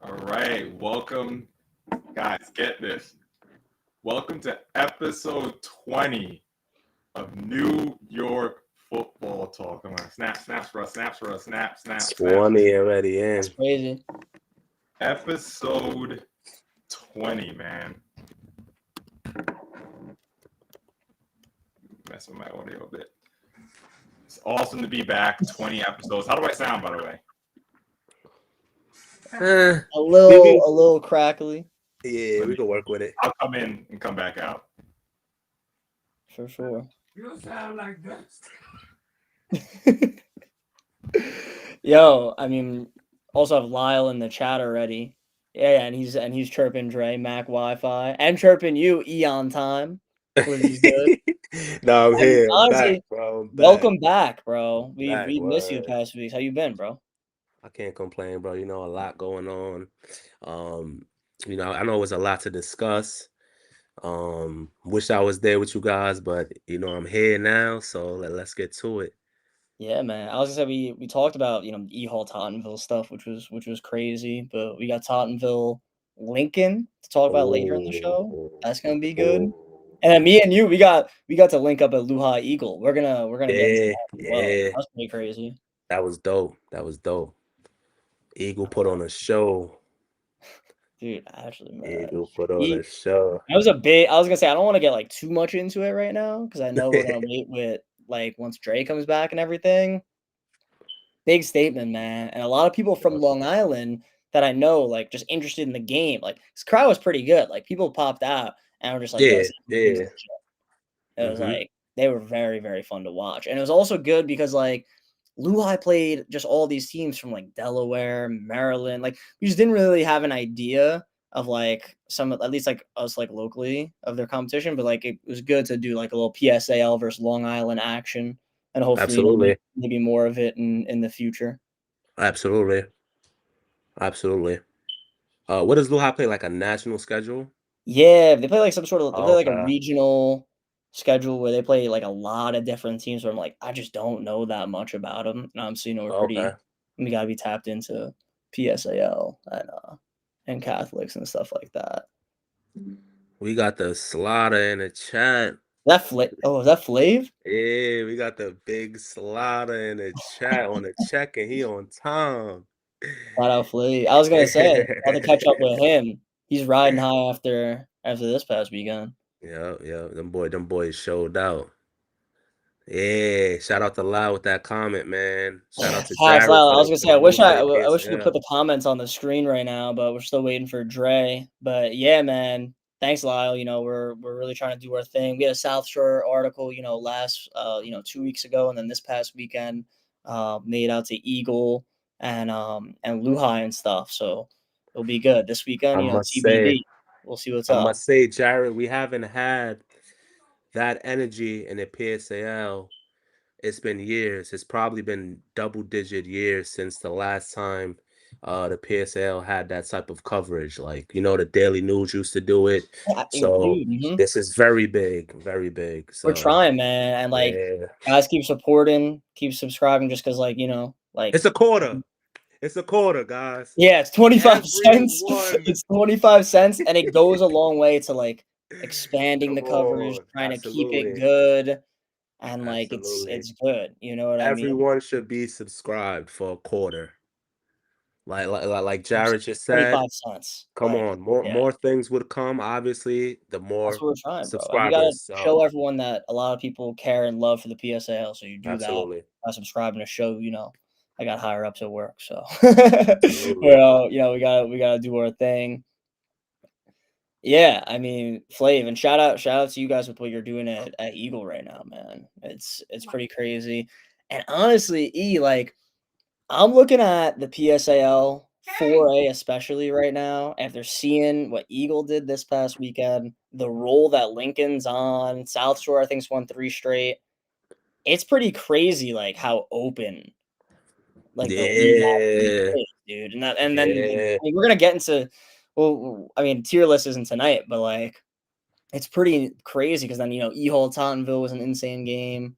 All right, welcome, guys. Get this. Welcome to episode 20 of New York Football Talk. Come on, snaps for us, snaps. 20 already in. That's crazy. Episode 20, man. Mess with my audio a bit. It's awesome to be back. 20 episodes. How do I sound, by the way? A little crackly. Yeah, we can work with it. I'll come in and come back out. For sure. You don't sound like that. Yo, I mean, also have Lyle in the chat already. Yeah, and he's chirping Dre, Mac Wi-Fi, and chirping you, Eon Time. He's good. No, I'm here. Honestly, back, bro. Welcome back, bro. We Back, missed you word. the past weeks. How you been, bro? I can't complain, bro. You know, a lot going on. I know it was a lot to discuss. Wish I was there with you guys, but I'm here now, so let's get to it. Yeah, man. I was gonna say we talked about E-Hall Tottenville stuff, which was crazy, but we got Tottenville Lincoln to talk about later in the show. That's gonna be good. And then me and you, we got to link up at Luha Eagle. We're gonna get into that as well. That's pretty crazy. That was dope. Eagle put on a show. Dude, actually, man. Eagle put on a show. I was gonna say I don't want to get like too much into it right now because I know we're gonna wait with like once Dre comes back and everything. Big statement, man. And a lot of people from Long Island that I know, like, just interested in the game. Like, this crowd was pretty good. Like, people popped out and were just like, yeah. It was like they were very, very fun to watch. And it was also good because like Luhai played just all these teams from like Delaware, Maryland. Like, we just didn't really have an idea of like some, at least like us, like locally, of their competition. But like it was good to do like a little PSAL versus Long Island action, and hopefully maybe more of it in the future. Absolutely. What does Luhai play? Like a national schedule? Yeah, they play like some sort of like a regional schedule where they play like a lot of different teams. Where I'm like, I just don't know that much about them. And so we gotta be tapped into PSAL and Catholics and stuff like that. We got the Slaughter in the chat. Is that Flav? Yeah, we got the big Slaughter in the chat on the check, and he on time. Shout out Flav. I was gonna say I have to catch up with him. He's riding high after this past weekend. Yeah. Them boys showed out. Yeah, shout out to Lyle with that comment, man. Shout out to Jared. I was gonna say I wish we could put the comments on the screen right now, but we're still waiting for Dre. But yeah, man. Thanks, Lyle. We're really trying to do our thing. We had a South Shore article, last 2 weeks ago, and then this past weekend, made out to Eagle and Luhai and stuff. So it'll be good this weekend. TBD. We'll see what's up. I must say, Jared, we haven't had that energy in the PSAL. It's been years. It's probably been double-digit years since the last time the PSL had that type of coverage. Like, the Daily News used to do it. So this is very big. So, we're trying, man. And like, guys, keep supporting, keep subscribing, just because it's a quarter. It's a quarter, guys. Yeah, it's 25 cents. It's 25 cents, and it goes a long way to like expanding the coverage, trying to keep it good. And like it's good, you know what I mean? Everyone should be subscribed for a quarter. Like Jared just said, 25 cents. Come on, more things would come. Obviously, the more that's what we're trying, subscribers. Bro. You gotta show everyone that a lot of people care and love for the PSAL. So you do that by subscribing to show. I got higher ups at work, so we gotta do our thing. Yeah, I mean, Flav, and shout out to you guys with what you're doing at Eagle right now, man. It's pretty crazy. And honestly, like, I'm looking at the PSAL 4A especially right now after seeing what Eagle did this past weekend, the role that Lincoln's on. South Shore, I think, has won 3 straight. It's pretty crazy, like, how open like the league is, dude. And then we're gonna get into. Well, I mean, tier list isn't tonight, but like, it's pretty crazy because then E-Hall Tottenville was an insane game.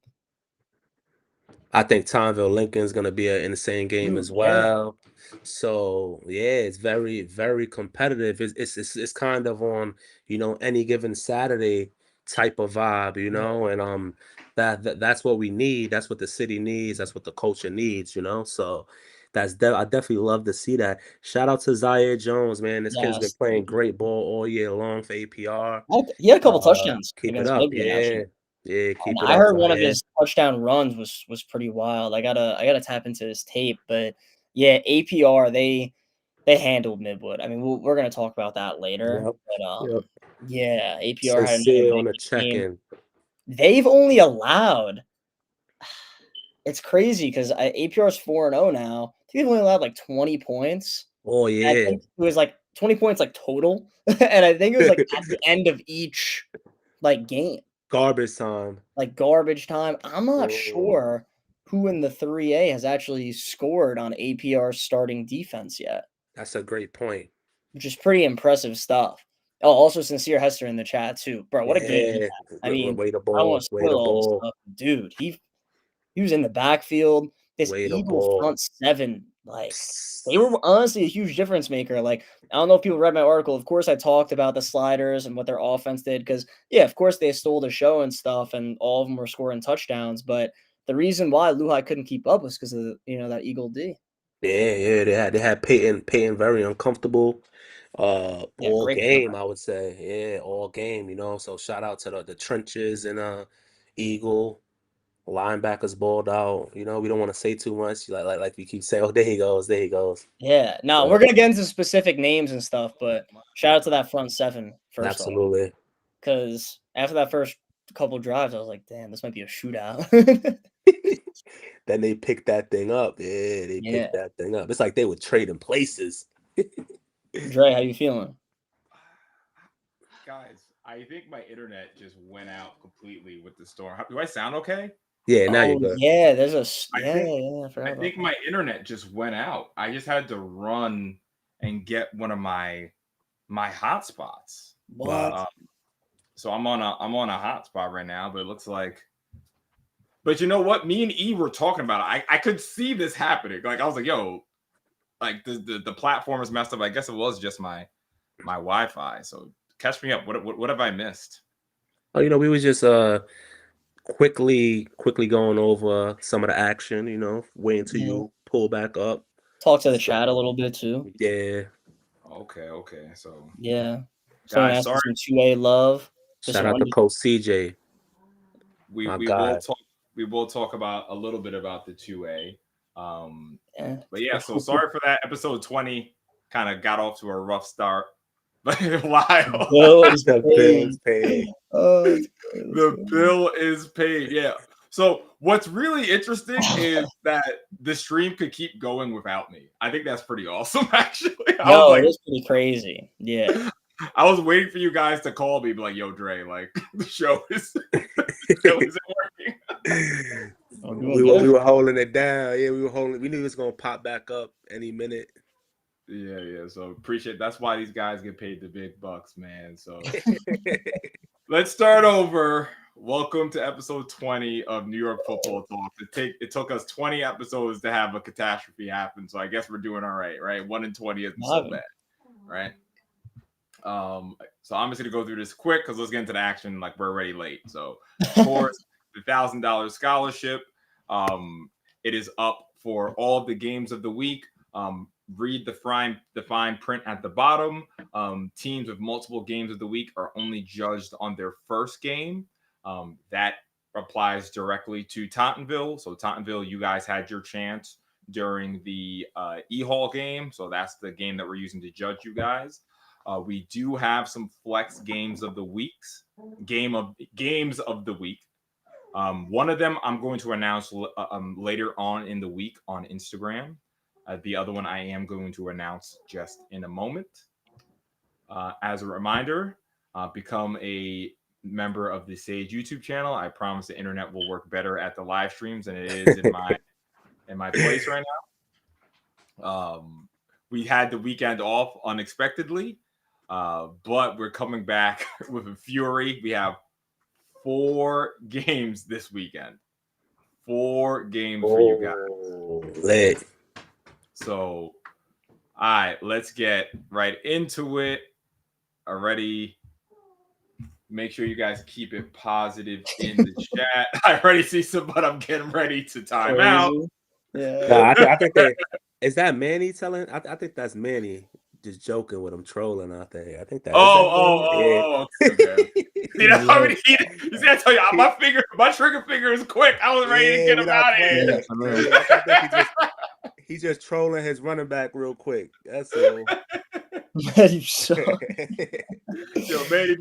I think Tottenville Lincoln is going to be an insane game as Yeah. well. So yeah, it's very, very competitive. It's kind of on, any given Saturday type of vibe, and that's what we need. That's what the city needs. That's what the culture needs, So I definitely love to see that. Shout out to Zaire Jones, man. This kid's been Yes. playing great ball all year long for APR. He had a couple touchdowns Keep it against up, Midwood, actually. yeah, yeah. Keep it I up, heard one of Zaire. his touchdown runs was pretty wild. I gotta tap into his tape, but yeah, APR they handled Midwood. I mean, we're gonna talk about that later, Yep, but yep. yeah, APR had another Sincere big on the game. check-in. They've only allowed. It's crazy because APR is 4-0 now. I think they've only allowed like 20 points. Oh I yeah. think it was like 20 points like total, and I think it was like at the end of each like game. Garbage time. Like garbage time. I'm not Mm, sure who in the 3A has actually scored on APR's starting defense yet, that's a great point. which is pretty impressive stuff. Oh, also Sincere Hester in the chat too. Bro, what a game he Yeah. had. I mean, Way the I don't wanna ball. Way spoil the all this ball. stuff. Dude, he was in the backfield. This Way the Eagle ball. front seven, like, they were honestly a huge difference maker. Like, I don't know if people read my article. Of course, I talked about the sliders and what their offense did because, yeah, of course, they stole the show and stuff, and all of them were scoring touchdowns. But the reason why Lehigh couldn't keep up was because of, that Eagle D. Yeah. They had Peyton very uncomfortable. Yeah, All great game, quarterback. I would say. Yeah, all game. So shout out to the trenches and Eagle. Linebackers balled out. We don't want to say too much. Like we keep saying, oh, there he goes, there he goes. Yeah, no, we're gonna get into specific names and stuff, but shout out to that front seven first off, Absolutely. because after that first couple drives, I was like, damn, this might be a shootout. Then they picked that thing up. Yeah, they Yeah. picked that thing up. It's like they were trading places. Dre, how you feeling? Guys, I think my internet just went out completely with the storm. Do I sound okay? Yeah, now you're Oh good. yeah, there's a I yeah, think yeah, I forgot I about think that. my internet just went out. I just had to run and get one of my hotspots. What? So I'm on a hotspot right now, but it looks like. But you know what? Me and E were talking about it. I could see this happening. Like I was like, yo, like the platform is messed up. I guess it was just my Wi-Fi. So catch me up. What have I missed? Oh, we was just quickly going over some of the action, waiting till Yeah. you pull back up. Talk to the So, chat a little bit too. yeah. Okay. So Yeah. Someone guys, asked for sorry. some 2A love. Shout out to Coach CJ, my We guy. will talk about a little bit about the 2A. Yeah. But yeah, so sorry for that. Episode 20 kind of got off to a rough start. But Lyle, Bill is The paid. Bills paid. Oh, the bill is paid. Yeah. So what's really interesting is that the stream could keep going without me. I think that's pretty awesome, actually. I was Yo, like, it is pretty crazy. Yeah. I was waiting for you guys to call me, be like, "Yo, Dre, like the show isn't working." Oh, We were holding it down. Yeah, we were holding. We knew it was gonna pop back up any minute. Yeah. So appreciate. That's why these guys get paid the big bucks, man. So let's start over. Welcome to episode 20 of New York Football Talk. It took us 20 episodes to have a catastrophe happen, so I guess we're doing all right, right? 1 in 20 isn't so bad, right? So I'm just gonna go through this quick because let's get into the action. Like we're already late. So of course, the $1,000 scholarship. It is up for all of the games of the week. Read the fine print at the bottom. Teams with multiple games of the week are only judged on their first game. That applies directly to Tottenville. So Tottenville, you guys had your chance during the E-Hall game. So that's the game that we're using to judge you guys. We do have some flex games of the weeks. Games of the week. One of them I'm going to announce later on in the week on Instagram. The other one I am going to announce just in a moment. As a reminder, become a member of the Sage YouTube channel. I promise the internet will work better at the live streams than it is in my place right now. We had the weekend off unexpectedly, but we're coming back with a fury. We have 4 games this weekend. 4 games for you guys. Lit. So, all right, let's get right into it. Already, make sure you guys keep it positive in the chat. I already see some, but I'm getting ready to time out. Yeah. No, I think is that Manny telling? I think that's Manny just joking with him, trolling out there. I think that. Okay. See, that's how many. You see, I tell you, my trigger finger is quick. I was ready to get him out of here. I think he's just trolling his running back real quick. That's all. You suck. Yo, Manny,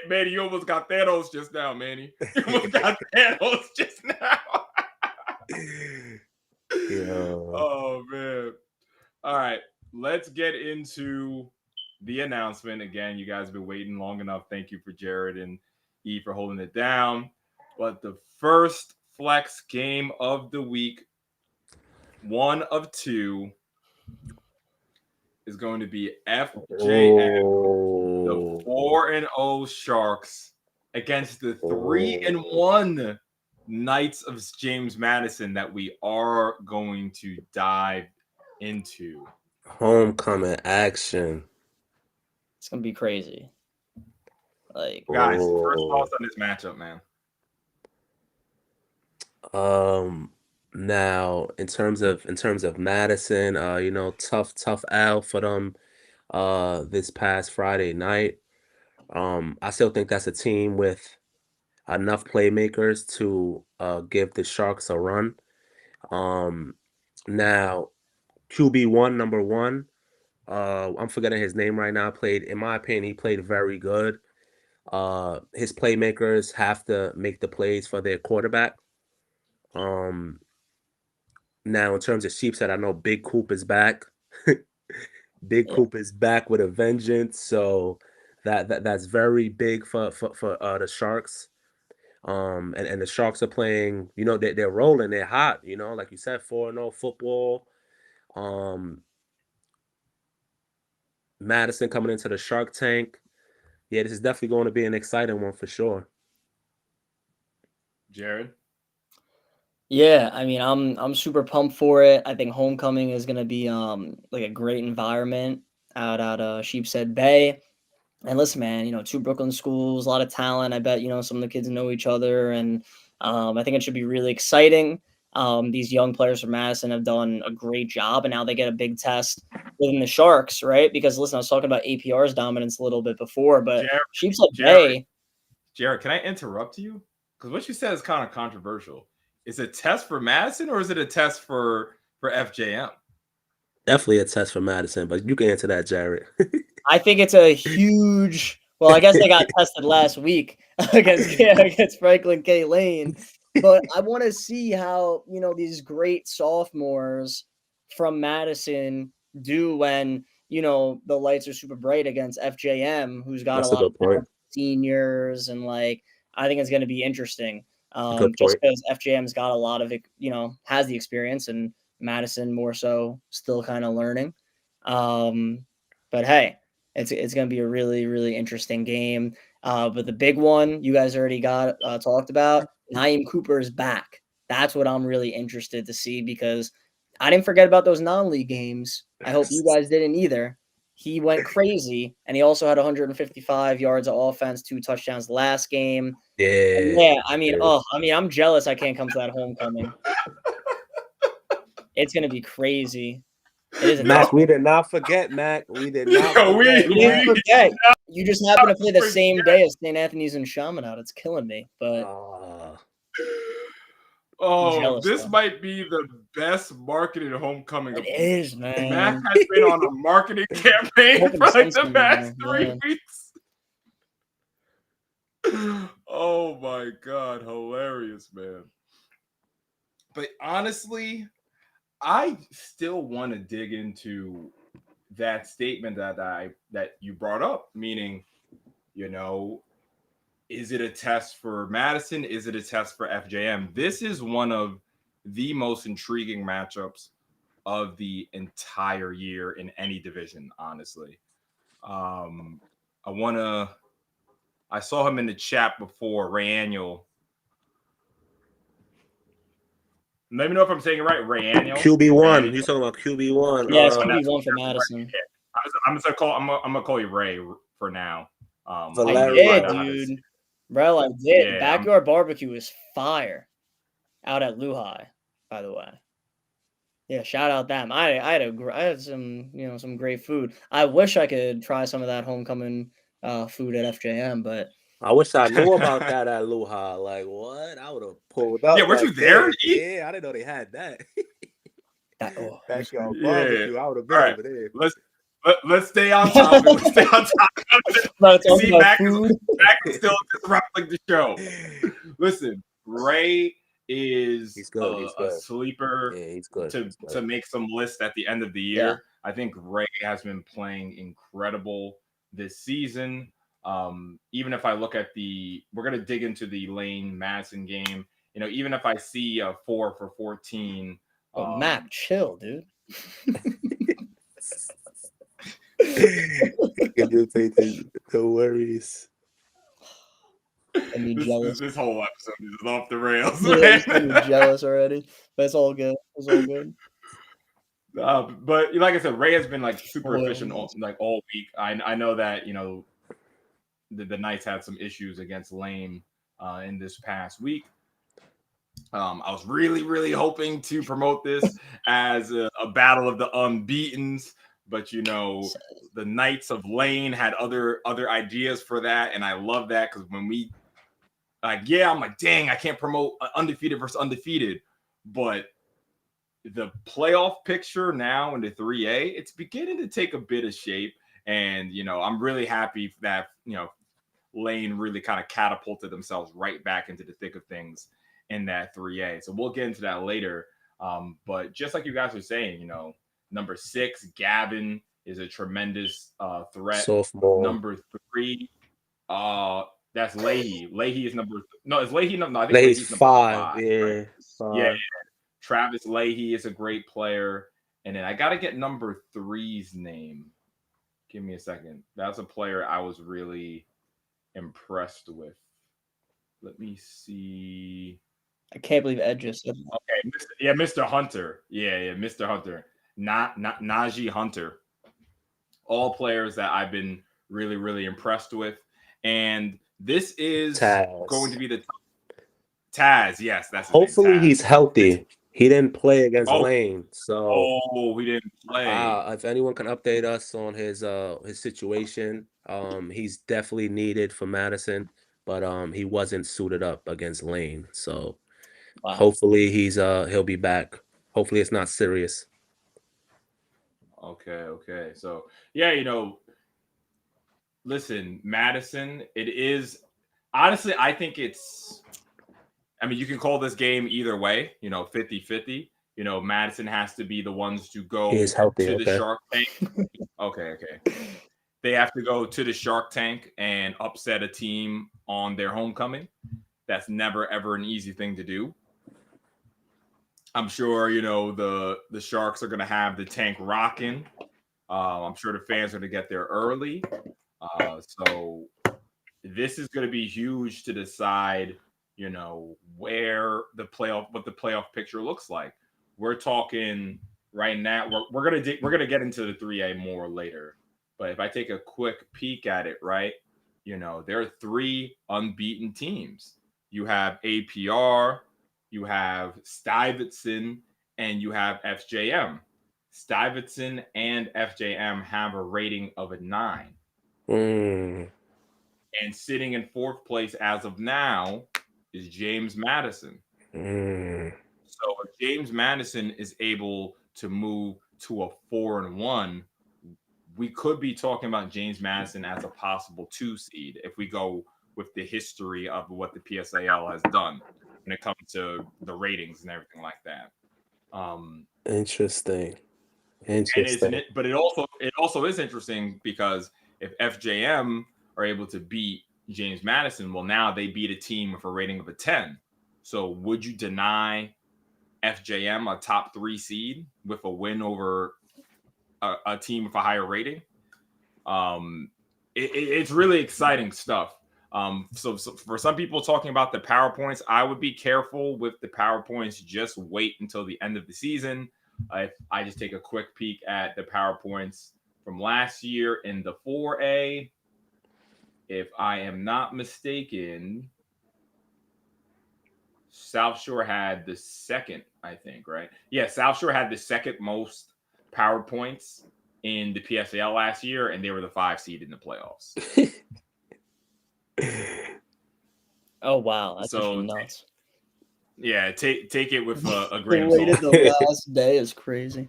Manny, you almost got Thanos just now, Manny. You almost got Thanos just now. Oh man. All right, let's get into the announcement. Again, you guys have been waiting long enough. Thank you for Jared and E for holding it down. But the first flex game of the week, one of 2, is going to be FJM, the 4-0 Sharks against the 3-1 Knights of James Madison that we are going to dive into. Homecoming action. It's gonna be crazy. Like, guys, first thoughts on this matchup, man. Now in terms of Madison, tough L for them this past Friday night. I still think that's a team with enough playmakers to give the Sharks a run. Now QB1 number 1, I'm forgetting his name right now, in my opinion, he played very good. His playmakers have to make the plays for their quarterback. Now in terms of Sheepshead, I know Big Coop is back. Coop is back with a vengeance, so that's very big for the Sharks. And the Sharks are playing, they're rolling, they're hot, like you said, 4-0 football. Madison coming into the Shark Tank. Yeah, this is definitely going to be an exciting one for sure. Jared? Yeah, I mean, I'm super pumped for it. I think homecoming is gonna be like a great environment out at Sheepshead Bay. And listen, man, 2 Brooklyn schools, a lot of talent. I bet some of the kids know each other, and I think it should be really exciting. These young players from Madison have done a great job, and now they get a big test within the Sharks, right? Because listen, I was talking about APR's dominance a little bit before, but Sheepshead Bay. Jared, can I interrupt you? Because what you said is kind of controversial. Is it a test for Madison or is it a test for FJM? Definitely a test for Madison, but you can answer that, Jared. I think it's a huge. Well, I guess they got tested last week against Franklin K. Lane, but I want to see how these great sophomores from Madison do when the lights are super bright against FJM, who's got That's a lot of seniors, and I think it's going to be interesting. Just because FJM's got a lot of has the experience, and Madison more so still kind of learning. But hey, it's going to be a really, really interesting game. But the big one you guys already got talked about, Naeem Cooper is back. That's what I'm really interested to see, because I didn't forget about those non-league games. I hope you guys didn't either. He went crazy, and he also had 155 yards of offense, 2 touchdowns last game. Yeah. I mean, I'm jealous I can't come to that homecoming. It's going to be crazy. It is Mac, we did not forget, Mac. We did not forget. We didn't forget. You just happen to play the same day as St. Anthony's and Chaminade. It's killing me. But this might be the best marketed homecoming. It is, man. Mac has been on a marketing campaign for like the past 3 weeks. Oh my God, hilarious, man. But honestly, I still want to dig into that statement that you brought up, meaning, is it a test for Madison? Is it a test for FJM? This is one of the most intriguing matchups of the entire year in any division, honestly. I saw him in the chat before, Ray Annual. Let me know if I'm saying it right. Rayaniel. QB1. You're talking about QB1. Yeah, it's QB1 for Madison. Right. I'm gonna call you Ray for now. I did, dude. Bro, I did. Yeah, Backyard Barbecue is fire out at Lehigh, by the way. Yeah, shout out them. I had some, some great food. I wish I could try some of that homecoming food at FJM, but I wish I knew about that at Lehigh. Like, what? I would have pulled up. Yeah, weren't you there? Yeah, I didn't know they had that. Backyard barbecue. I would have been over there. Let's stay on topic. Let's stay on topic. See, Mac is still disrupting the show. Listen, Ray is a sleeper. Yeah, he's good. To make some lists at the end of the year. Yeah. I think Ray has been playing incredible this season. Even if I look at we're gonna dig into the Lane Madison game. Even if I see a 4 for 14. Mac, chill, dude. No worries. Jealous. This whole episode is off the rails. Yeah, jealous already, but it's all good. It's all good. But like I said, Ray has been like super efficient all week. I know that the Knights had some issues against Lane in this past week. I was really, really hoping to promote this as a battle of the unbeatens, but the Knights of Lane had other ideas for that, and I love that because when we I'm like, dang, I can't promote undefeated versus undefeated, but the playoff picture now in the 3A, it's beginning to take a bit of shape, and I'm really happy that Lane really kind of catapulted themselves right back into the thick of things in that 3A. So we'll get into that later. But just like you guys were saying, number 6, Gavin is a tremendous threat. Sophomore. Number 3, that's Leahy. Leahy is is Leahy number? No, I think Leahy's 5. Yeah, right? 5. Yeah. Travis Leahy is a great player. And then I got to get number 3's name. Give me a second. That's a player I was really impressed with. Let me see. I can't believe Ed just said that. Okay, Mr. Hunter. Yeah, Mr. Hunter. Not Najee Hunter. All players that I've been really, really impressed with. And this is going to be the Taz. Yes, that's his hopefully name, Taz. He's healthy. He didn't play against Lane, so he didn't play. If anyone can update us on his situation, he's definitely needed for Madison, but he wasn't suited up against Lane, so hopefully he'll be back. Hopefully it's not serious. Okay. So listen, Madison. It is honestly, I think it's. I mean, you can call this game either way, 50-50. Madison has to be the ones to go to the Shark Tank. Okay. They have to go to the Shark Tank and upset a team on their homecoming. That's never, ever an easy thing to do. I'm sure, the Sharks are going to have the tank rocking. I'm sure the fans are going to get there early. So this is going to be huge to decide where what the playoff picture looks like. We're talking right now. We're gonna get into the 3A more later. But if I take a quick peek at it, right, there are 3 unbeaten teams. You have APR, you have Stuyvesant, and you have FJM. Stuyvesant and FJM have a rating of a 9. And sitting in 4th place as of now is James Madison. So if James Madison is able to move to a 4-1, we could be talking about James Madison as a possible 2 seed if we go with the history of what the PSAL has done when it comes to the ratings and everything like that. Interesting. But it also is interesting because if FJM are able to beat James Madison, well, now they beat a team with a rating of a 10. So would you deny FJM a top 3 seed with a win over a team with a higher rating? It's really exciting stuff. So for some people talking about the PowerPoints, I would be careful with the PowerPoints. Just wait until the end of the season. If I just take a quick peek at the PowerPoints from last year in the 4A, if I am not mistaken, South Shore had the second, I think, right? Yeah, South Shore had the second most PowerPoints in the PSAL last year, and they were the 5 seed in the playoffs. Oh wow, that's So nuts. Yeah, take it with a grain of Waited salt. the last day is crazy.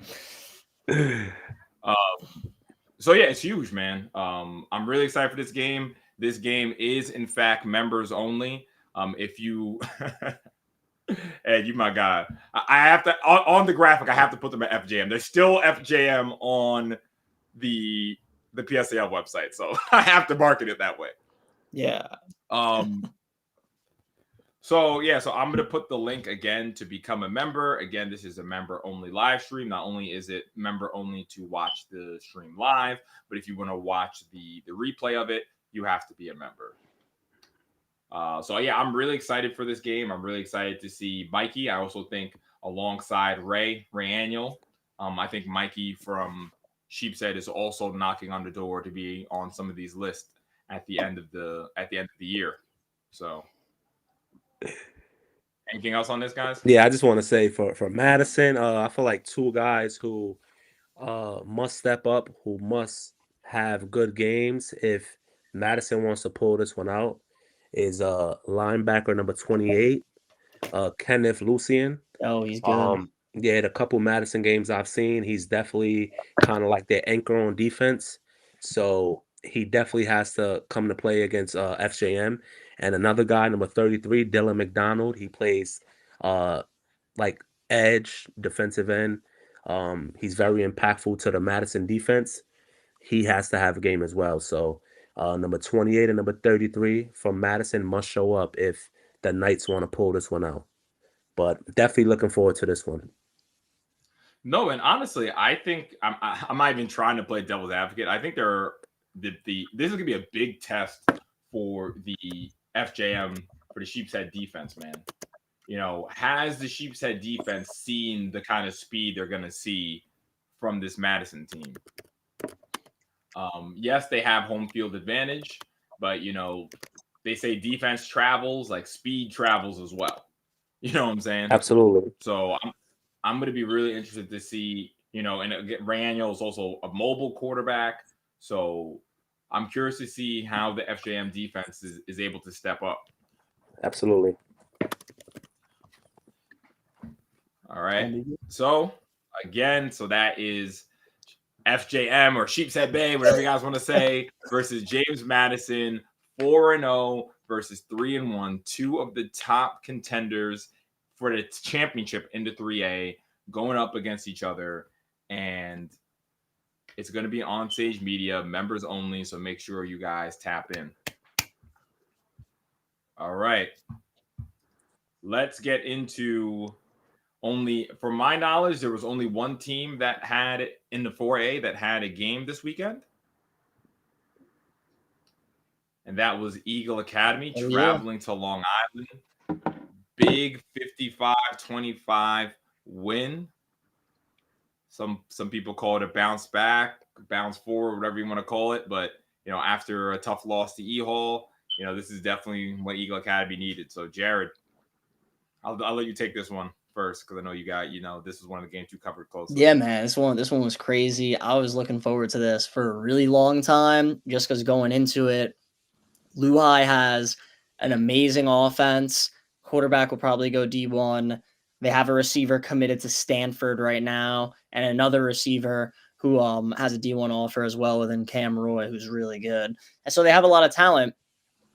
So yeah, it's huge, man. I'm really excited for this game. This game is in fact members only. If you Ed, you my guy. I have to on the graphic. I have to put them at FJM. There's still FJM on the PSAL website, so I have to market it that way. Yeah. So I'm going to put the link again to become a member. Again, this is a member only live stream. Not only is it member only to watch the stream live, but if you want to watch the replay of it, you have to be a member. So I'm really excited for this game. I'm really excited to see Mikey. I also think alongside Ray Annual, I think Mikey from Sheepshead is also knocking on the door to be on some of these lists at the end of the year. So anything else on this, guys? Yeah, I just want to say for Madison, I feel like two guys who must step up, who must have good games if Madison wants to pull this one out, is linebacker number 28, Kenneth Lucian. Oh, he's good. Yeah, the couple Madison games I've seen, he's definitely kind of like their anchor on defense. So he definitely has to come to play against FJM. And another guy, number 33, Dylan McDonald. He plays like edge, defensive end. He's very impactful to the Madison defense. He has to have a game as well. So number 28 and number 33 from Madison must show up if the Knights want to pull this one out. But definitely looking forward to this one. No, and honestly, I think I'm not even trying to play devil's advocate. I think this is gonna be a big test for the FJM, for the Sheepshead defense, man. You know, has the Sheepshead defense seen the kind of speed they're gonna see from this Madison team? Yes, they have home field advantage, but they say defense travels, like speed travels as well. You know what I'm saying? Absolutely. So I'm going to be really interested to see, and Raniel is also a mobile quarterback. So I'm curious to see how the FJM defense is able to step up. Absolutely. All right. So again, that is FJM or Sheepshead Bay, whatever you guys want to say, versus James Madison, 4-0 versus 3-1, two of the top contenders for the championship into 3A, going up against each other. And it's going to be on Sage Media, members only, so make sure you guys tap in. All right. Let's get into from my knowledge, there was only one team that had in the 4A that had a game this weekend. And that was Eagle Academy traveling to Long Island. Big 55-25 win. Some people call it a bounce back, bounce forward, whatever you want to call it. But, after a tough loss to E-Hall, this is definitely what Eagle Academy needed. So, Jared, I'll let you take this one first, because I know you got, this is one of the games you covered closely. Yeah, man, this one was crazy. I was looking forward to this for a really long time, just because going into it, Lehigh has an amazing offense. Quarterback will probably go D1. They have a receiver committed to Stanford right now, and another receiver who has a D1 offer as well within Cam Roy, who's really good. And so they have a lot of talent.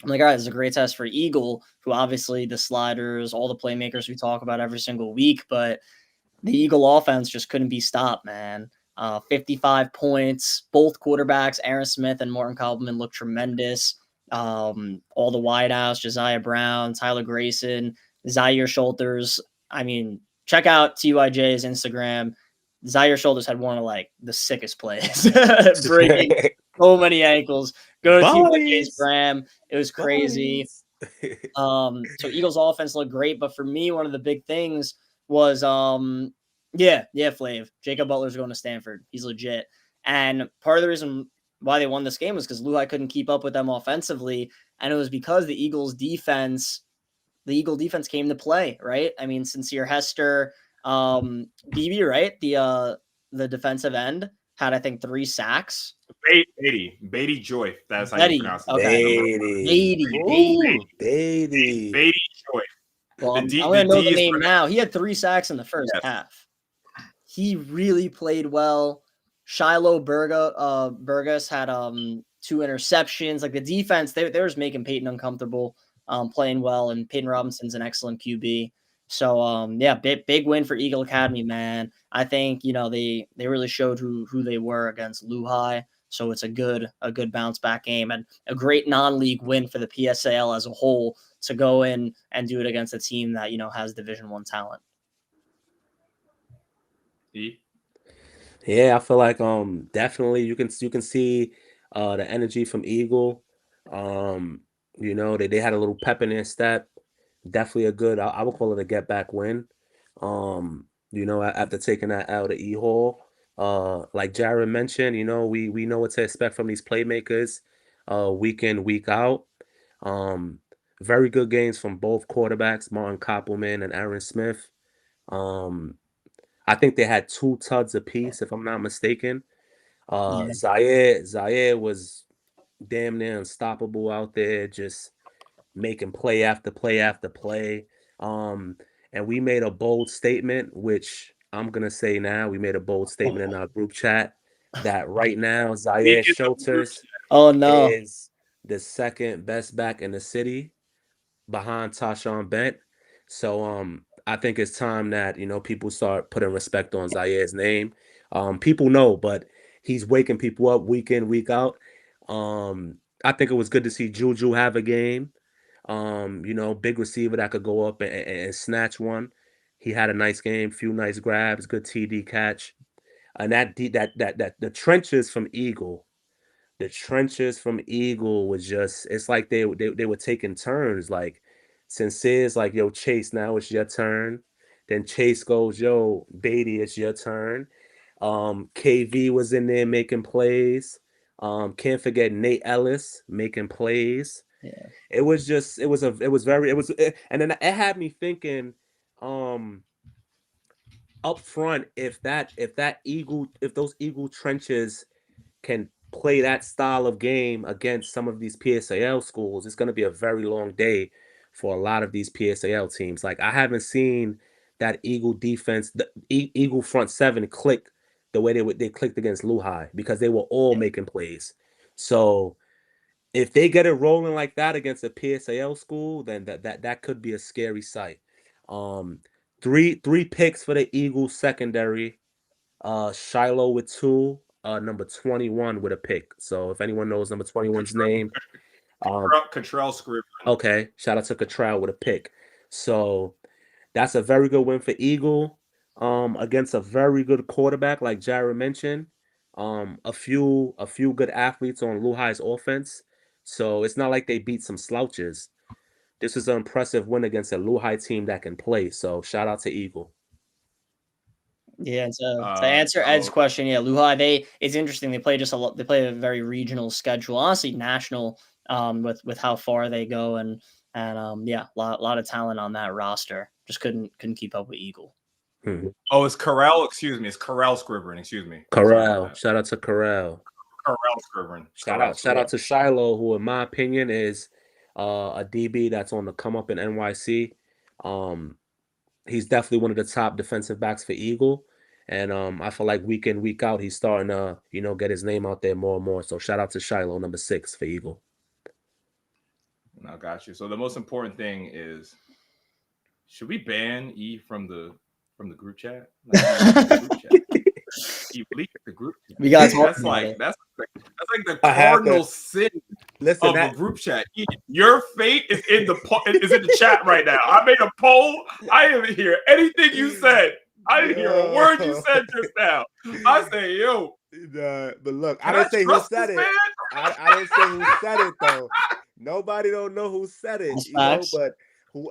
I'm like, all right, this is a great test for Eagle, who obviously the sliders, all the playmakers we talk about every single week, but the Eagle offense just couldn't be stopped, man. 55 points. Both quarterbacks, Aaron Smith and Morton Cobbleman, look tremendous. All the wideouts, Josiah Brown, Tyler Grayson, Zaire Schulters. I mean, check out TYJ's Instagram. Zaire Schulters had one of the sickest plays, breaking so many ankles, Go to a team like James Graham. It was crazy. Volleys. So Eagles offense looked great, but for me, one of the big things was Flav. Jacob Butler's going to Stanford. He's legit. And part of the reason why they won this game was because Luhai couldn't keep up with them offensively. And it was because the Eagle defense came to play, right? I mean, Sincere Hester, BB, right? The defensive end had, I think, 3 sacks. Beatty Joy. That's how you pronounce it. Okay. Beatty Joy. Well, I'm going to know the name now. He had 3 sacks in the first half. He really played well. Shiloh Burgess had 2 interceptions. Like the defense, they were just making Peyton uncomfortable, playing well, and Peyton Robinson's an excellent QB. So big win for Eagle Academy, man. I think they really showed who they were against Luhai. So it's a good bounce back game and a great non-league win for the PSAL as a whole to go in and do it against a team that has Division I talent. Yeah, I feel like definitely you can see the energy from Eagle. They had a little pep in their step. Definitely a good, I would call it a get back win. After taking that out of E Hall. Like Jared mentioned, we know what to expect from these playmakers week in, week out. Very good games from both quarterbacks, Martin Koppelman and Aaron Smith. I think they had 2 tuds apiece, if I'm not mistaken. Zaire was damn near unstoppable out there, just making play after play after play. And we made a bold statement, which I'm going to say now, we made a bold statement in our group chat that right now Zaire Schulters is the 2nd best back in the city behind Tashawn Bent. So I think it's time that, people start putting respect on Zaire's name. People know, but he's waking people up week in, week out. I think it was good to see Juju have a game. Big receiver that could go up and snatch one. He had a nice game, few nice grabs, good TD catch. And that the trenches from Eagle was just, it's like they were taking turns. Like Sincere's like, yo, Chase, now it's your turn. Then Chase goes, yo, Beatty, it's your turn. KV was in there making plays. Can't forget Nate Ellis making plays. Yeah. And then it had me thinking, up front, if those Eagle trenches can play that style of game against some of these PSAL schools, it's going to be a very long day for a lot of these PSAL teams. Like, I haven't seen that Eagle defense, the Eagle front 7 click the way they clicked against Luhai, because they were all making plays. So if they get it rolling like that against a PSAL school, then that could be a scary sight. Three picks for the Eagles secondary. Shiloh with 2, number 21 with a pick. So if anyone knows number 21's name, Cottrell Scribner. Okay, shout out to Cottrell with a pick. So that's a very good win for Eagle. Against a very good quarterback, like Jared mentioned. A few good athletes on Luhai's offense. So it's not like they beat some slouches. This is an impressive win against a Luhai team that can play. So shout out to Eagle. Yeah, to answer Ed's question, Luhai, it's interesting. They play they play a very regional schedule, honestly national, with how far they go, and a lot of talent on that roster. Just couldn't keep up with Eagle. Mm-hmm. Oh, it's Corral. Excuse me, it's Corral Scribner. Excuse me. Corral. Shout out to Corral. Corral Scribner. Shout out to Shiloh, who in my opinion is a DB that's on the come up in NYC. He's definitely one of the top defensive backs for Eagle. And I feel like week in, week out, he's starting to, get his name out there more and more. So shout out to Shiloh, number 6 for Eagle. I got you. So the most important thing is, should we ban E from the group chat? He leaked the group chat. We got that's like the cardinal sin of a group chat. Your fate is in the chat right now. I made a poll. I didn't hear anything you said. I didn't hear a word you said just now. I say, yo, Nah, but look, Can I didn't say who trust said this it. man? I didn't say who said it though. Nobody don't know who said it, That's you know. facts. But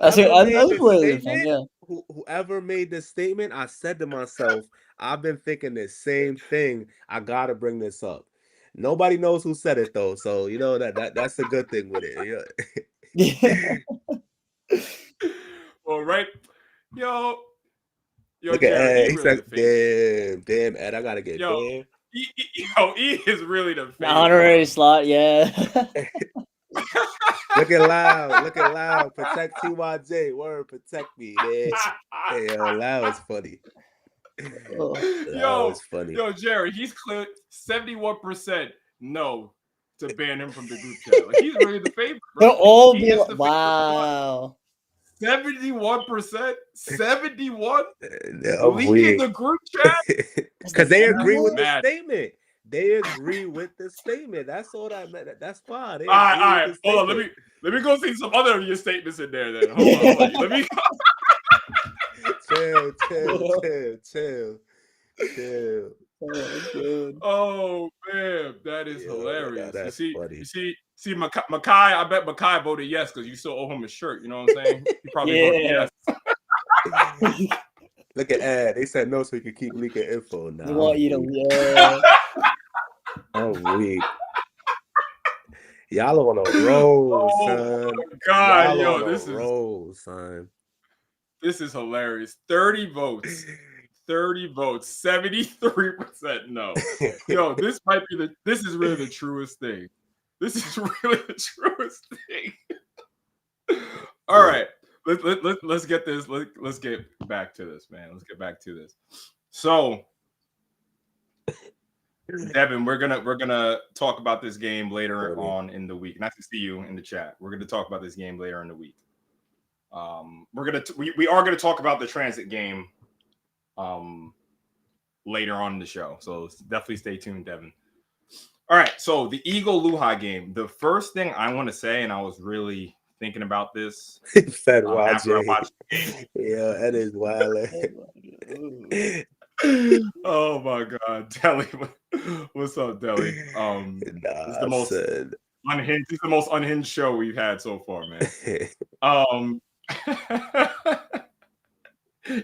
That's whoever made the completely different. statement, Yeah. whoever made the statement, I said to myself, I've been thinking the same thing. I gotta bring this up. Nobody knows who said it though, so you know that's a good thing with it. Yeah. Well, right, yo, Look at Jared, Ed. E He really said, the favorite. damn, Ed, I gotta get Yo, banned. E is really the The favorite. honorary slot. Yeah. Look at Loud. Protect TYJ. Word, protect me, man. Hey, Loud is funny. Oh. Loud is funny. Yo, Jared, he's clear 71% no to ban him from the group chat. Like he's really the favorite. Bro. They'll all He be is like, the wow. 71%, 71 I'm leaking weak. the group chat. Because they ban agree with one? the Mad. statement. They agree with the statement. That's all that meant. That's fine. They All agree with right. the Hold on. statement. Let me go see some other of your statements in there. Then hold on. Let me. Chill. Oh, good. Oh man, that is Yeah, hilarious. that's funny. You see, Makai. I bet Makai voted yes because you still owe him a shirt. You know what I'm saying? He probably voted yes. Look at Ed. They said no so he could keep leaking info. Nah, They want you to. I'm weak. Y'all on a roll, son. Oh God, Y'all yo, on a roll, son. This is hilarious. 30 votes. 30 votes. 73% no. Yo, this is really the truest thing. This is really the truest thing. All right. Let's get this. Let's get back to this, man. Let's get back to this. So, Devin, we're gonna talk about this game later on in the week. Nice to see you in the chat. We're gonna talk about this game later in the week. We are gonna talk about the transit game later on in the show. So definitely stay tuned, Devin. All right, so the Eagle Luhai game. The first thing I want to say, and I was really thinking about this after I watched the game. Yeah, that is wild. Oh my God, Deli. What's up, Deli? It's the most unhinged. It's the most unhinged show we've had so far, man.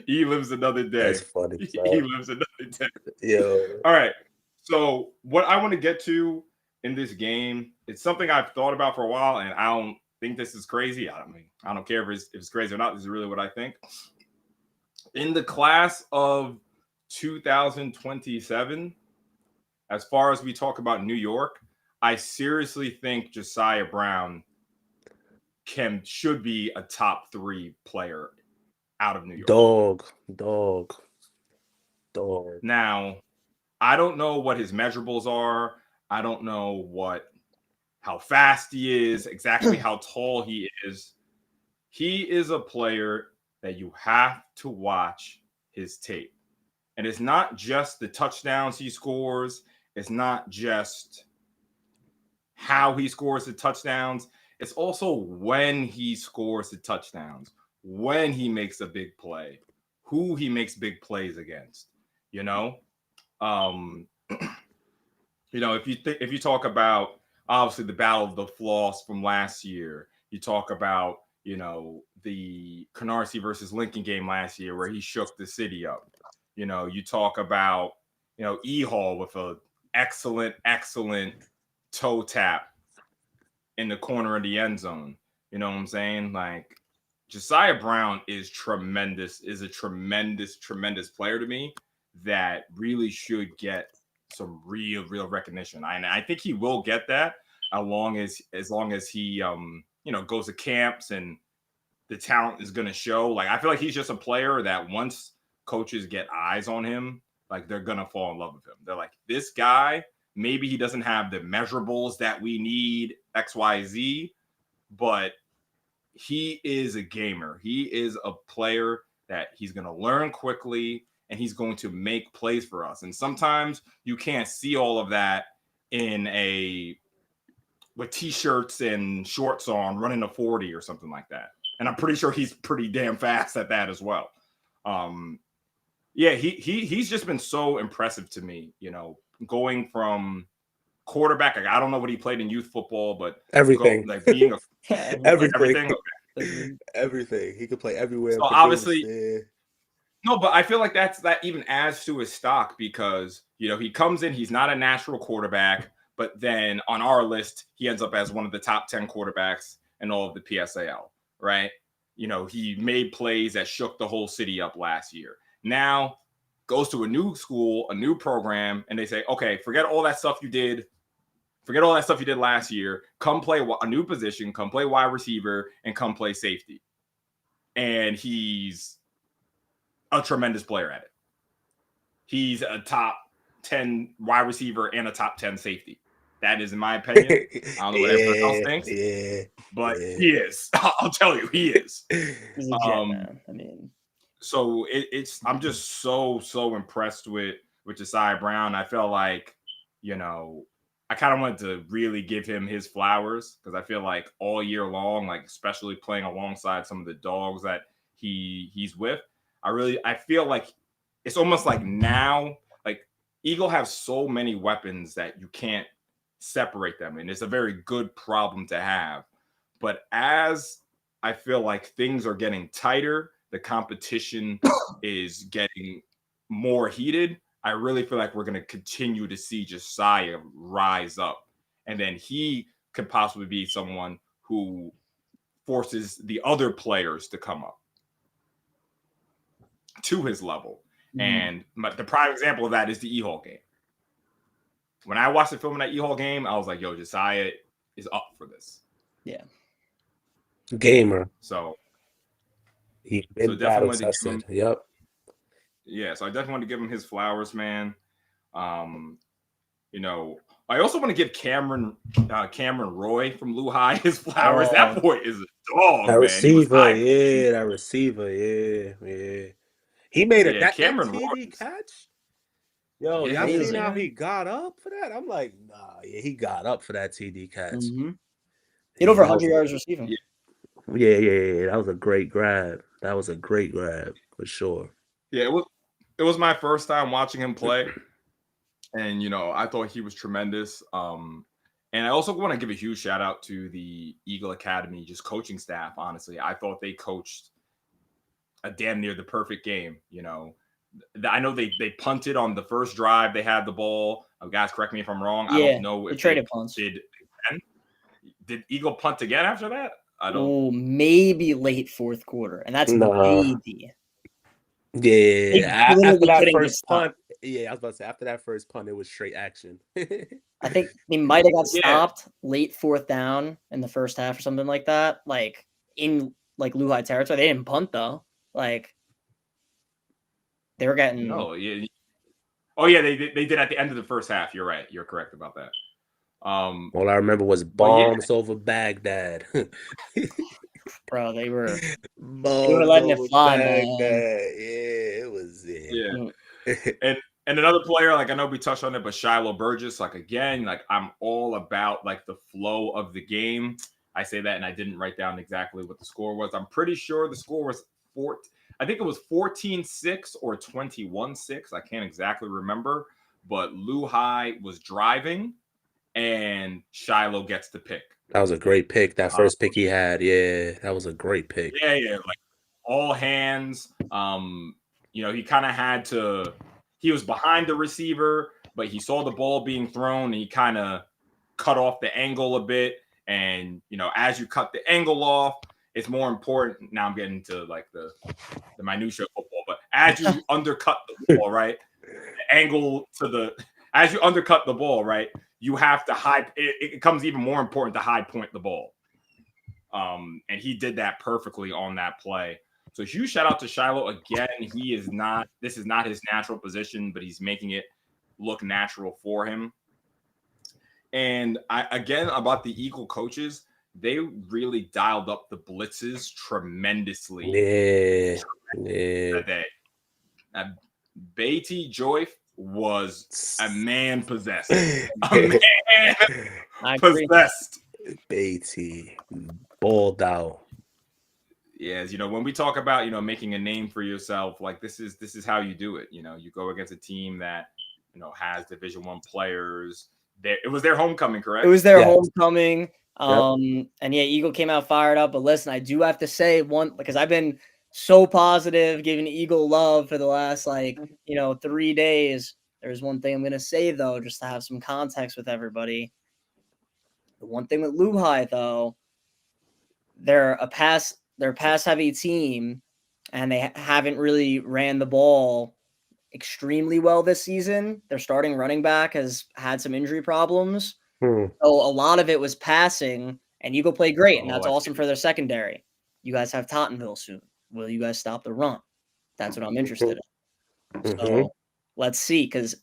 He lives another day. That's funny. He lives another day. Yo. All right. So what I want to get to in this game, it's something I've thought about for a while, and I don't think this is crazy. I don't care if it's crazy or not. This is really what I think. In the class of 2027, as far as we talk about New York, I seriously think Josiah Brown should be a top 3 player out of New York. Dog. Now, I don't know what his measurables are. I don't know how fast he is, exactly how tall he is. He is a player that you have to watch his tape. And it's not just the touchdowns he scores. It's not just how he scores the touchdowns. It's also when he scores the touchdowns, when he makes a big play, who he makes big plays against, you know? If you talk about obviously the Battle of the Floss from last year, you talk about, the Canarsie versus Lincoln game last year where he shook the city up. You talk about, E-Hall with a excellent toe tap in the corner of the end zone. You know what I'm saying? Like, Josiah Brown is a tremendous player to me that really should get some real recognition. And I think he will get that as long as he goes to camps and the talent is going to show. Like, I feel like he's just a player that once coaches get eyes on him, like, they're going to fall in love with him. They're like, this guy, maybe he doesn't have the measurables that we need, XYZ, but he is a gamer. He is a player that he's going to learn quickly and he's going to make plays for us. And sometimes you can't see all of that with t-shirts and shorts on running a 40 or something like that. And I'm pretty sure he's pretty damn fast at that as well. He's just been so impressive to me, going from quarterback. Like, I don't know what he played in youth football, but everything, being a everything. Everything. Everything. He could play everywhere. So obviously, no, but I feel like that even adds to his stock because he comes in, he's not a natural quarterback, but then on our list, he ends up as one of the top 10 quarterbacks in all of the PSAL, right? He made plays that shook the whole city up last year. Now goes to a new school, a new program, and they say, okay, forget all that stuff you did. Forget all that stuff you did last year. Come play a new position, come play wide receiver, and come play safety. And he's a tremendous player at it. He's a top 10 wide receiver and a top 10 safety. That is in my opinion. I don't know what everyone else thinks. But he is. I'll tell you, he is. He's legit, man. I mean, so I'm just so impressed with Josiah Brown. I felt like, I kind of wanted to really give him his flowers because I feel like all year long, like especially playing alongside some of the dogs that he's with, I feel like it's almost like now, like Eagle have so many weapons that you can't separate them, and it's a very good problem to have. But as I feel like things are getting tighter, the competition is getting more heated. I really feel like we're going to continue to see Josiah rise up. And then he could possibly be someone who forces the other players to come up to his level. And the prime example of that is the E-Hall game. When I watched the film in that E-Hall game, I was like, yo, Josiah is up for this. Yeah. Gamer. So he definitely tested. Yep. Yeah, so I definitely want to give him his flowers, man. I also want to give Cameron Roy from Lehigh his flowers. That boy is a dog, man. Receiver, that receiver, yeah. He made that TD catch. Yo, y'all seen how he got up for that? I'm like, nah, he got up for that TD catch. Mm-hmm. He had over 100 yards receiving. Yeah. That was a great grab. For sure. Yeah, it was my first time watching him play, and I thought he was tremendous. And I also want to give a huge shout out to the Eagle Academy, just coaching staff. Honestly, I thought they coached a damn near the perfect game. I know they punted on the first drive. They had the ball. Guys, correct me if I'm wrong. I don't know if they traded punts. Did Eagle punt again after that? I don't. Oh, maybe late fourth quarter, and that's maybe. Yeah, after that first punt. Yeah, I was about to say after that first punt, it was straight action. I think they might have got stopped late fourth down in the first half or something like that. Like in Lehigh territory, they didn't punt though. Like they were getting. Oh yeah. Oh yeah, they did at the end of the first half. You're right. You're correct about that. All I remember was bombs over Baghdad. Bro, they were letting it fly, man. Yeah, it was. Yeah. And another player, like I know we touched on it, but Shiloh Burgess, like again, like I'm all about like the flow of the game. I say that, and I didn't write down exactly what the score was. I'm pretty sure the score was I think it was 14-6 or 21-6. I can't exactly remember, but Lehigh was driving, and Shiloh gets the pick. That was a great pick. That first pick he had, that was a great pick. Yeah, like all hands. He kind of had to. He was behind the receiver, but he saw the ball being thrown, and he kind of cut off the angle a bit. And as you cut the angle off, it's more important. Now I'm getting to like the minutia of football, but as you undercut the ball, right, the angle as you undercut the ball, right, you have to it becomes even more important to high point the ball. And he did that perfectly on that play. So huge shout out to Shiloh again. This is not his natural position, but he's making it look natural for him. And again, about the Eagle coaches, they really dialed up the blitzes tremendously. That day. Beatty Joyf was a man possessed. Possessed. Beatty balled out. Yes, when we talk about making a name for yourself, like this is how you do it. You go against a team that has Division I players. It was their homecoming, correct? It was their homecoming. And yeah, Eagle came out fired up. But listen, I do have to say because I've been so positive, giving Eagle love for the last 3 days. There's one thing I'm gonna say though, just to have some context with everybody. The one thing with Lehigh though, they're a pass heavy team, and they haven't really ran the ball extremely well this season. Their starting running back has had some injury problems. So a lot of it was passing, and Eagle played great, and that's awesome for their secondary. You guys have Tottenville soon. Will you guys stop the run? That's what I'm interested in. So let's see, because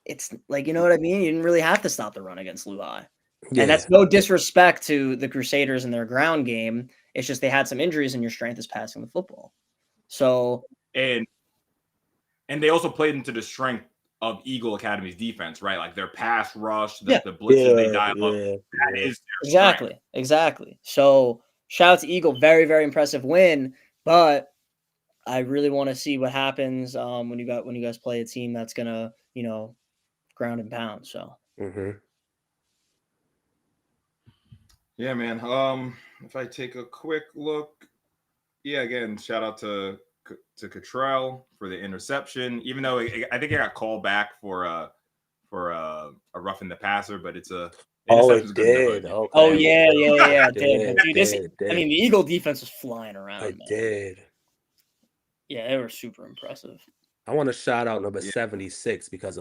it's like, you know what I mean? You didn't really have to stop the run against Lehigh. Yeah. And that's no disrespect to the Crusaders and their ground game. It's just they had some injuries, and your strength is passing the football. So and they also played into the strength of Eagle Academy's defense, right? Like their pass rush, the blitzes they dial up. That is their strength. Exactly. So shout out to Eagle, very, very impressive win. But I really want to see what happens when you guys play a team that's gonna, ground and pound. So. Yeah, man. If I take a quick look, again, shout out to Cottrell for the interception. Even though I think he got called back for a roughing the passer, but it's a it did. Okay. Oh yeah, it did. Dude, I mean, the Eagle defense was flying around. It did. Yeah, they were super impressive. I want to shout out number 76 because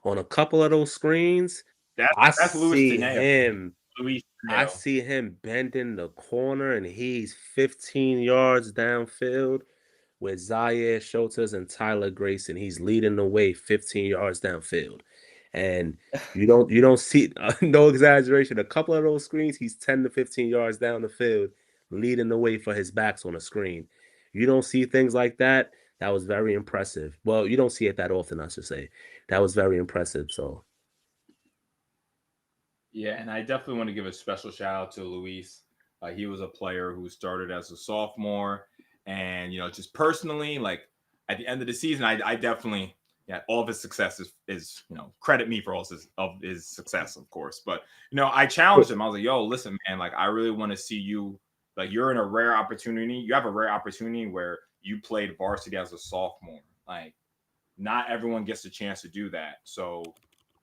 on a couple of those screens, I see him bending the corner, and he's 15 yards downfield with Zaire Schultz and Tyler Grayson. He's leading the way 15 yards downfield. And you don't see, no exaggeration, a couple of those screens, he's 10 to 15 yards down the field, leading the way for his backs on the screen. You don't see things like that. That was very impressive. Well, you don't see it that often, I should say. That was very impressive. So. Yeah, and I definitely want to give a special shout out to Luis. He was a player who started as a sophomore, and just personally, like at the end of the season, I definitely, all of his success is credit me for all of his success, of course. But I challenged him. I was like, "Yo, listen, man, like I really want to see you. Like you're in a rare opportunity. You have a rare opportunity where you played varsity as a sophomore. Like not everyone gets a chance to do that. So."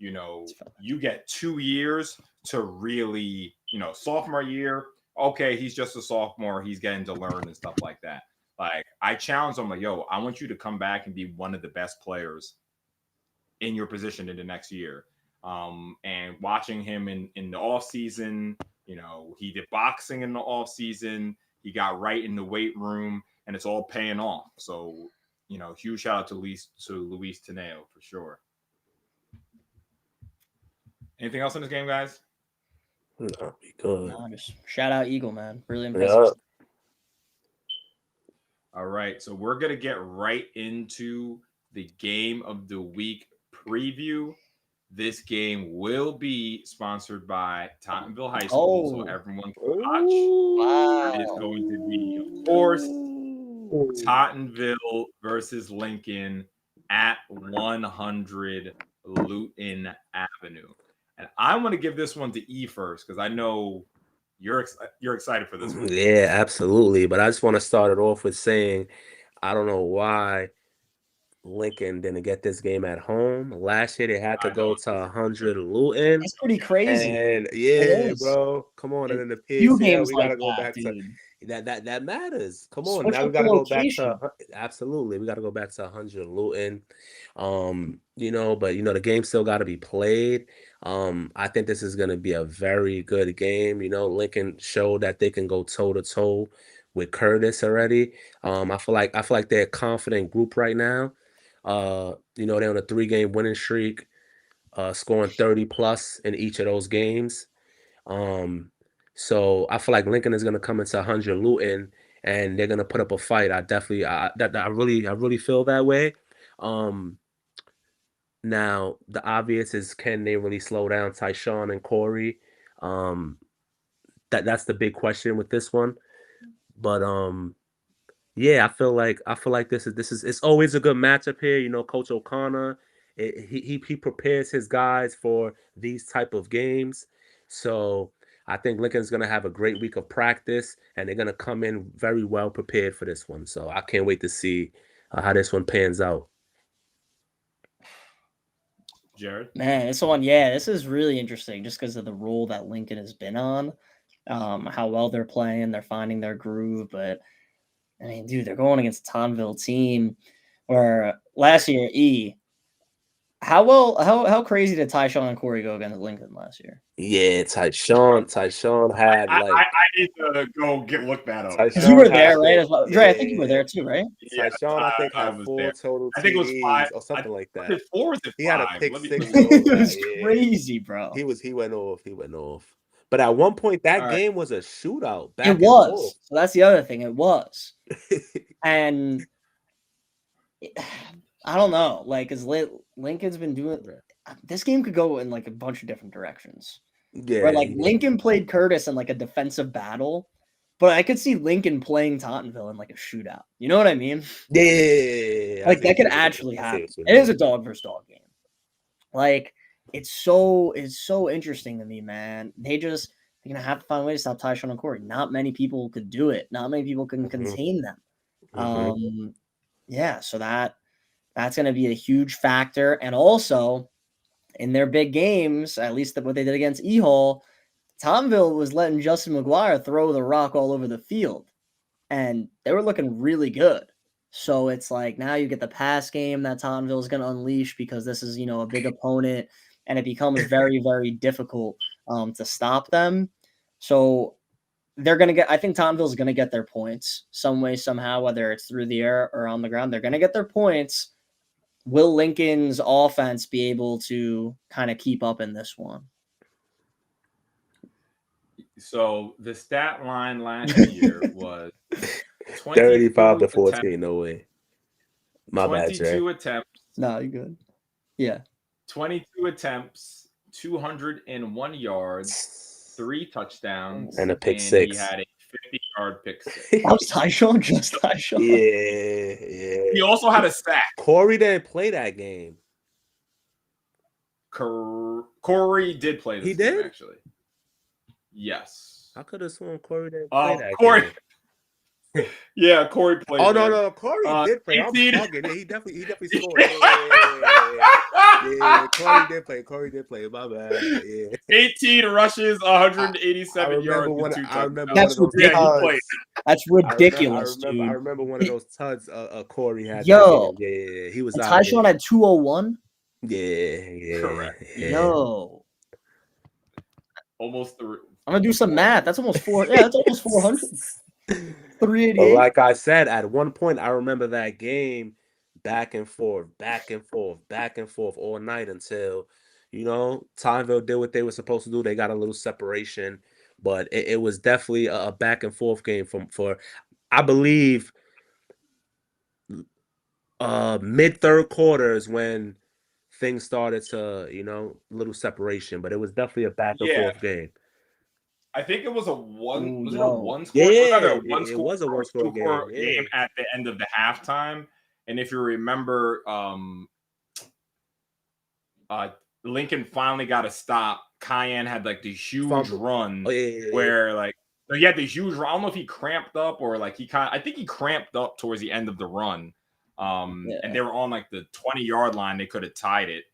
You get 2 years to really, sophomore year. Okay, he's just a sophomore. He's getting to learn and stuff like that. Like I challenged him, like, yo, I want you to come back and be one of the best players in your position in the next year. And watching him in the off season, he did boxing in the off season. He got right in the weight room, and it's all paying off. So, huge shout out to Luis Teneo for sure. Anything else in this game, guys? No, be good. No, just shout out Eagle, man. Really impressive. Yeah. All right, so we're gonna get right into the game of the week preview. This game will be sponsored by Tottenville High School, so everyone can watch. Wow. It is going to be, of course, Tottenville versus Lincoln at 100 Luton Avenue. And I want to give this one to E first because I know you're excited for this one. Yeah, absolutely. But I just want to start it off with saying I don't know why Lincoln didn't get this game at home. Last year they had to go to 100 Luton. That's pretty crazy. And yeah, bro, come on. And then the PCL, we gotta go back to that matters. Come on, now we gotta go back to absolutely. We gotta go back to 100 Luton. But the game still got to be played. I think this is going to be a very good game. Lincoln showed that they can go toe to toe with Curtis already. I feel like they're a confident group right now. They're on a 3-game winning streak, scoring 30 plus in each of those games. So I feel like Lincoln is going to come into 100 Luton and they're going to put up a fight. I really feel that way. Now, the obvious is, can they really slow down Tyshawn and Corey? That's the big question with this one. But yeah, I feel like this is it's always a good matchup here. Coach O'Connor He prepares his guys for these type of games. So I think Lincoln's going to have a great week of practice, and they're going to come in very well prepared for this one. So I can't wait to see how this one pans out. Jared? Man, this is really interesting just because of the role that Lincoln has been on, how well they're playing, they're finding their groove. But I mean, dude, they're going against a Tottenville team where last year, how crazy did Tyshawn and Corey go against Lincoln last year? Yeah, Tyshawn had I need to go look that up. Because you were there, right? Dre, I think you were there too, right? Tyshawn, I think, had 4 total TDs. I think it was 5 or something like that. Was it 4 or was it 5? He had a pick 6. It was crazy, bro. He went off. But at one point, that game was a shootout. It was. So that's the other thing. It was. And I don't know. Like, because Lincoln's been doing this game could go in like a bunch of different directions. Yeah. Where like Lincoln played Curtis in like a defensive battle, but I could see Lincoln playing Tottenville in like a shootout. You know what I mean? Yeah. Like that could actually happen. It is a dog versus dog game. Like it's so interesting to me, man. They're gonna have to find a way to stop Tyshawn and Corey. Not many people could do it. Not many people can contain them. Yeah, so that's gonna be a huge factor. And also in their big games, at least what they did against E-Hall, Tottenville was letting Justin McGuire throw the rock all over the field. And they were looking really good. So it's like now you get the pass game that Tottenville is going to unleash because this is, a big opponent, and it becomes very, very difficult to stop them. So they're going to get, I think Tottenville is going to get their points some way, somehow, whether it's through the air or on the ground. They're going to get their points. Will Lincoln's offense be able to kind of keep up in this one? So the stat line last year was 35 to 14. No way. My bad, Jay. 22 attempts. No, you're good. Yeah. 22 attempts, 201 yards, 3 touchdowns, and a pick 6. He had a 50-yard pick 6. That was Tyshawn, just Tyshawn. Yeah. He also had a sack. Corey didn't play that game. Corey did play this game, actually. Yes. I could have sworn Corey didn't play that game. Yeah, Corey played. Oh no, Corey did play. I'm bugging. Yeah, he definitely scored. Yeah, Corey did play. My bad. Yeah. 18 rushes, 187 yards, and 2 touchdowns. That's ridiculous. That's ridiculous. I remember one of those tuds Corey had. Yo, yeah, he was and out. Tyshawn had 201. Yeah, correct. Yeah. Yo, almost I'm gonna do some math. That's almost 4. Yeah, that's almost 400. 388. But like I said, at one point, I remember that game back and forth all night until, Tottenville did what they were supposed to do. They got a little separation, but it was definitely a back and forth game for I believe, mid third quarters when things started to, little separation, but it was definitely a back and forth game. I think it was a one. Was it a one score? Yeah, it was a one score game at the end of the halftime. And if you remember, Lincoln finally got a stop. Cayenne had like the huge run where like he had the huge run. I don't know if he cramped up or like I think he cramped up towards the end of the run. And they were on like the 20-yard line. They could have tied it,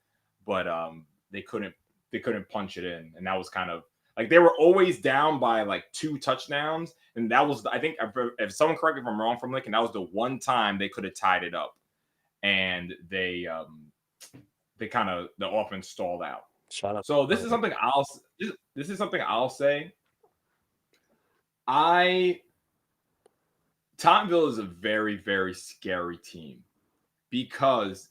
but they couldn't punch it in, and that was kind of. Like they were always down by like 2 touchdowns, and that was I think if someone correct me if I'm wrong from Lincoln, that was the one time they could have tied it up, and they kind of the offense stalled out. So this is something I'll say. Tottenville is a very, very scary team because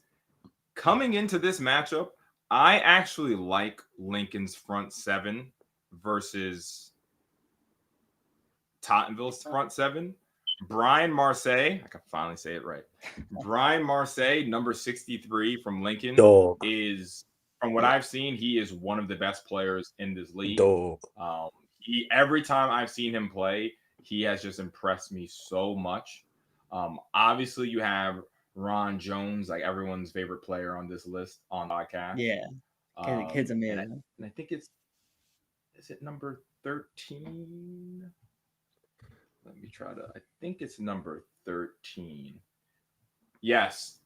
coming into this matchup, I actually like Lincoln's front 7 versus Tottenville's front 7. Brian Marseille, I can finally say it right. Brian Marseille, number 63 from Lincoln, is, from what I've seen, he is one of the best players in this league. Every time I've seen him play, he has just impressed me so much. Obviously, you have Ron Jones, like everyone's favorite player on this list on the podcast. Yeah, kid's amazing. And I think is it number 13? Let me try to. I think it's number 13. Yes.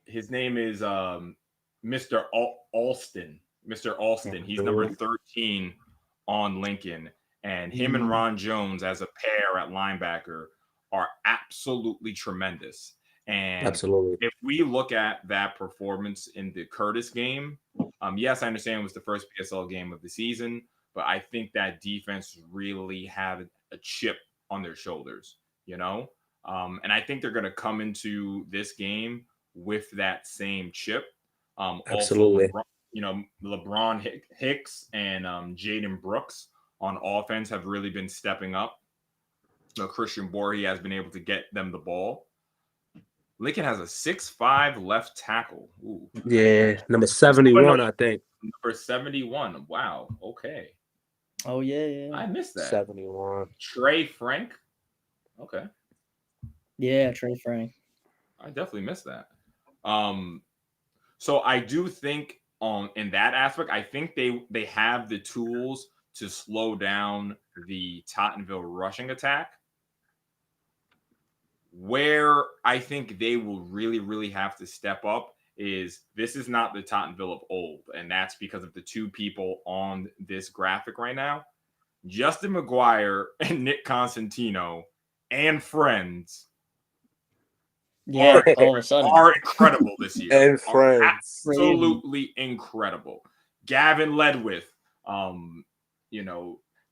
His name is Mr. Alston. Mr. Alston. He's number 13 on Lincoln, and him and Ron Jones as a pair at linebacker are absolutely tremendous. And if we look at that performance in the Curtis game, yes, I understand it was the first PSL game of the season, but I think that defense really had a chip on their shoulders, you know? And I think they're going to come into this game with that same chip. Absolutely. Also, LeBron Hicks and Jaden Brooks on offense have really been stepping up. Christian Borhe has been able to get them the ball. Lincoln has a 6'5" left tackle. Ooh. Yeah, number 71, I think. Number 71. Wow. Okay. Oh, yeah. I missed that. 71. Trey Frank. Okay. Yeah, Trey Frank. I definitely missed that. So I do think in that aspect, I think they have the tools to slow down the Tottenville rushing attack. Where I think they will really, really have to step up is this is not the Tottenville of old, and that's because of the two people on this graphic right now. Justin McGuire and Nick Constantino and friends all of a sudden are incredible this year. And friends. Absolutely incredible. Gavin Ledwith,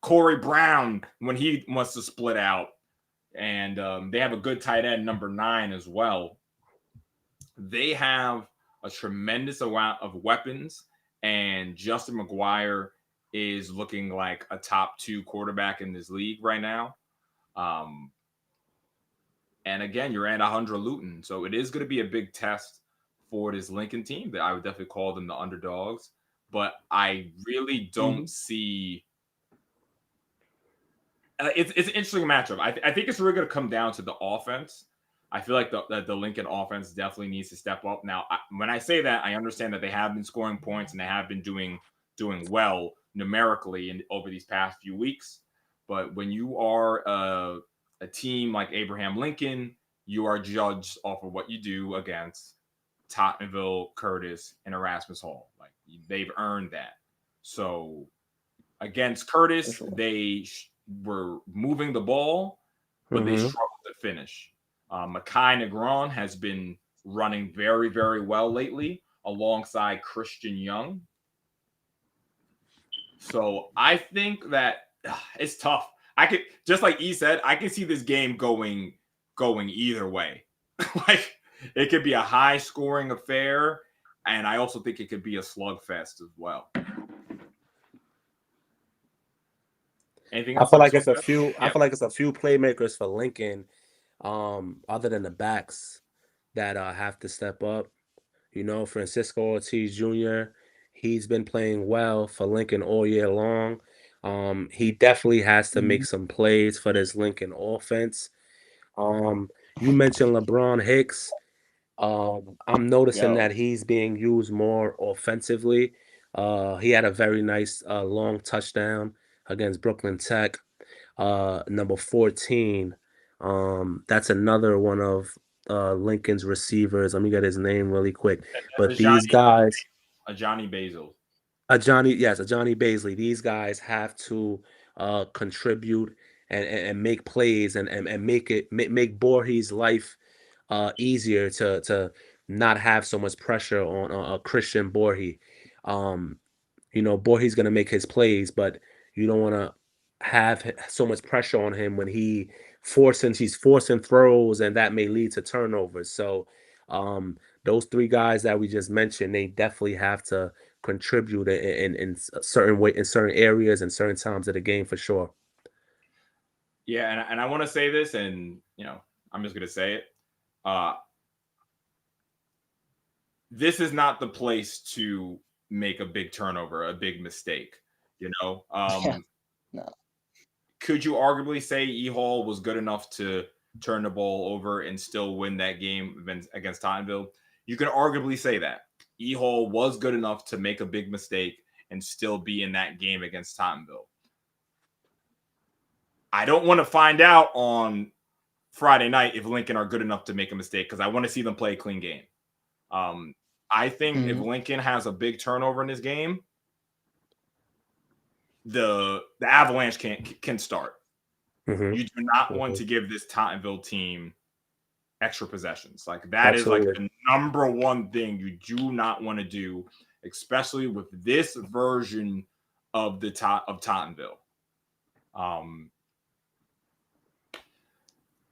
Corey Brown when he wants to split out. And they have a good tight end, number 9 as well. They have a tremendous amount of weapons, and Justin McGuire is looking like a top 2 quarterback in this league right now. And again, you're at Alejandro Luton, so it is going to be a big test for this Lincoln team. That I would definitely call them the underdogs, but I really don't see. It's an interesting matchup. I think it's really going to come down to the offense. I feel like the Lincoln offense definitely needs to step up. Now, when I say that, I understand that they have been scoring points and they have been doing well numerically over these past few weeks. But when you are a team like Abraham Lincoln, you are judged off of what you do against Tottenville, Curtis, and Erasmus Hall. Like they've earned that. So against Curtis, they were moving the ball, but they struggled to finish. Mekhi Negron has been running very, very well lately alongside Christian Young. So I think that it's tough. I could, just like E said, I can see this game going either way. Like it could be a high scoring affair, and I also think it could be a slugfest as well. Anything else? I feel like it's a few playmakers for Lincoln, other than the backs that have to step up. Francisco Ortiz Jr., he's been playing well for Lincoln all year long. He definitely has to make some plays for this Lincoln offense. You mentioned LeBron Hicks. I'm noticing that he's being used more offensively. He had a very nice long touchdown against Brooklyn Tech. Number 14. That's another one of Lincoln's receivers. Let me get his name really quick. But these guys, Johnny Basil. Johnny Baisley. These guys have to contribute and make plays and make Borges' life easier to not have so much pressure on Christian Borges. Borges going to make his plays, but you don't want to have so much pressure on him when he's forcing throws, and that may lead to turnovers. So those 3 guys that we just mentioned, they definitely have to contribute in certain areas and certain times of the game for sure. Yeah, and I want to say this, and I'm just going to say it. This is not the place to make a big turnover, a big mistake. No. Could you arguably say E Hall was good enough to turn the ball over and still win that game against Tottenville, you can arguably say that E-Hall was good enough to make a big mistake and still be in that game against Tottenville. I don't want to find out on Friday night if Lincoln are good enough to make a mistake because I want to see them play a clean game. I think if Lincoln has a big turnover in this game, the Avalanche can start. Mm-hmm. You do not want to give this Tottenville team extra possessions. Like that is like the number one thing you do not want to do, especially with this version of Tottenville.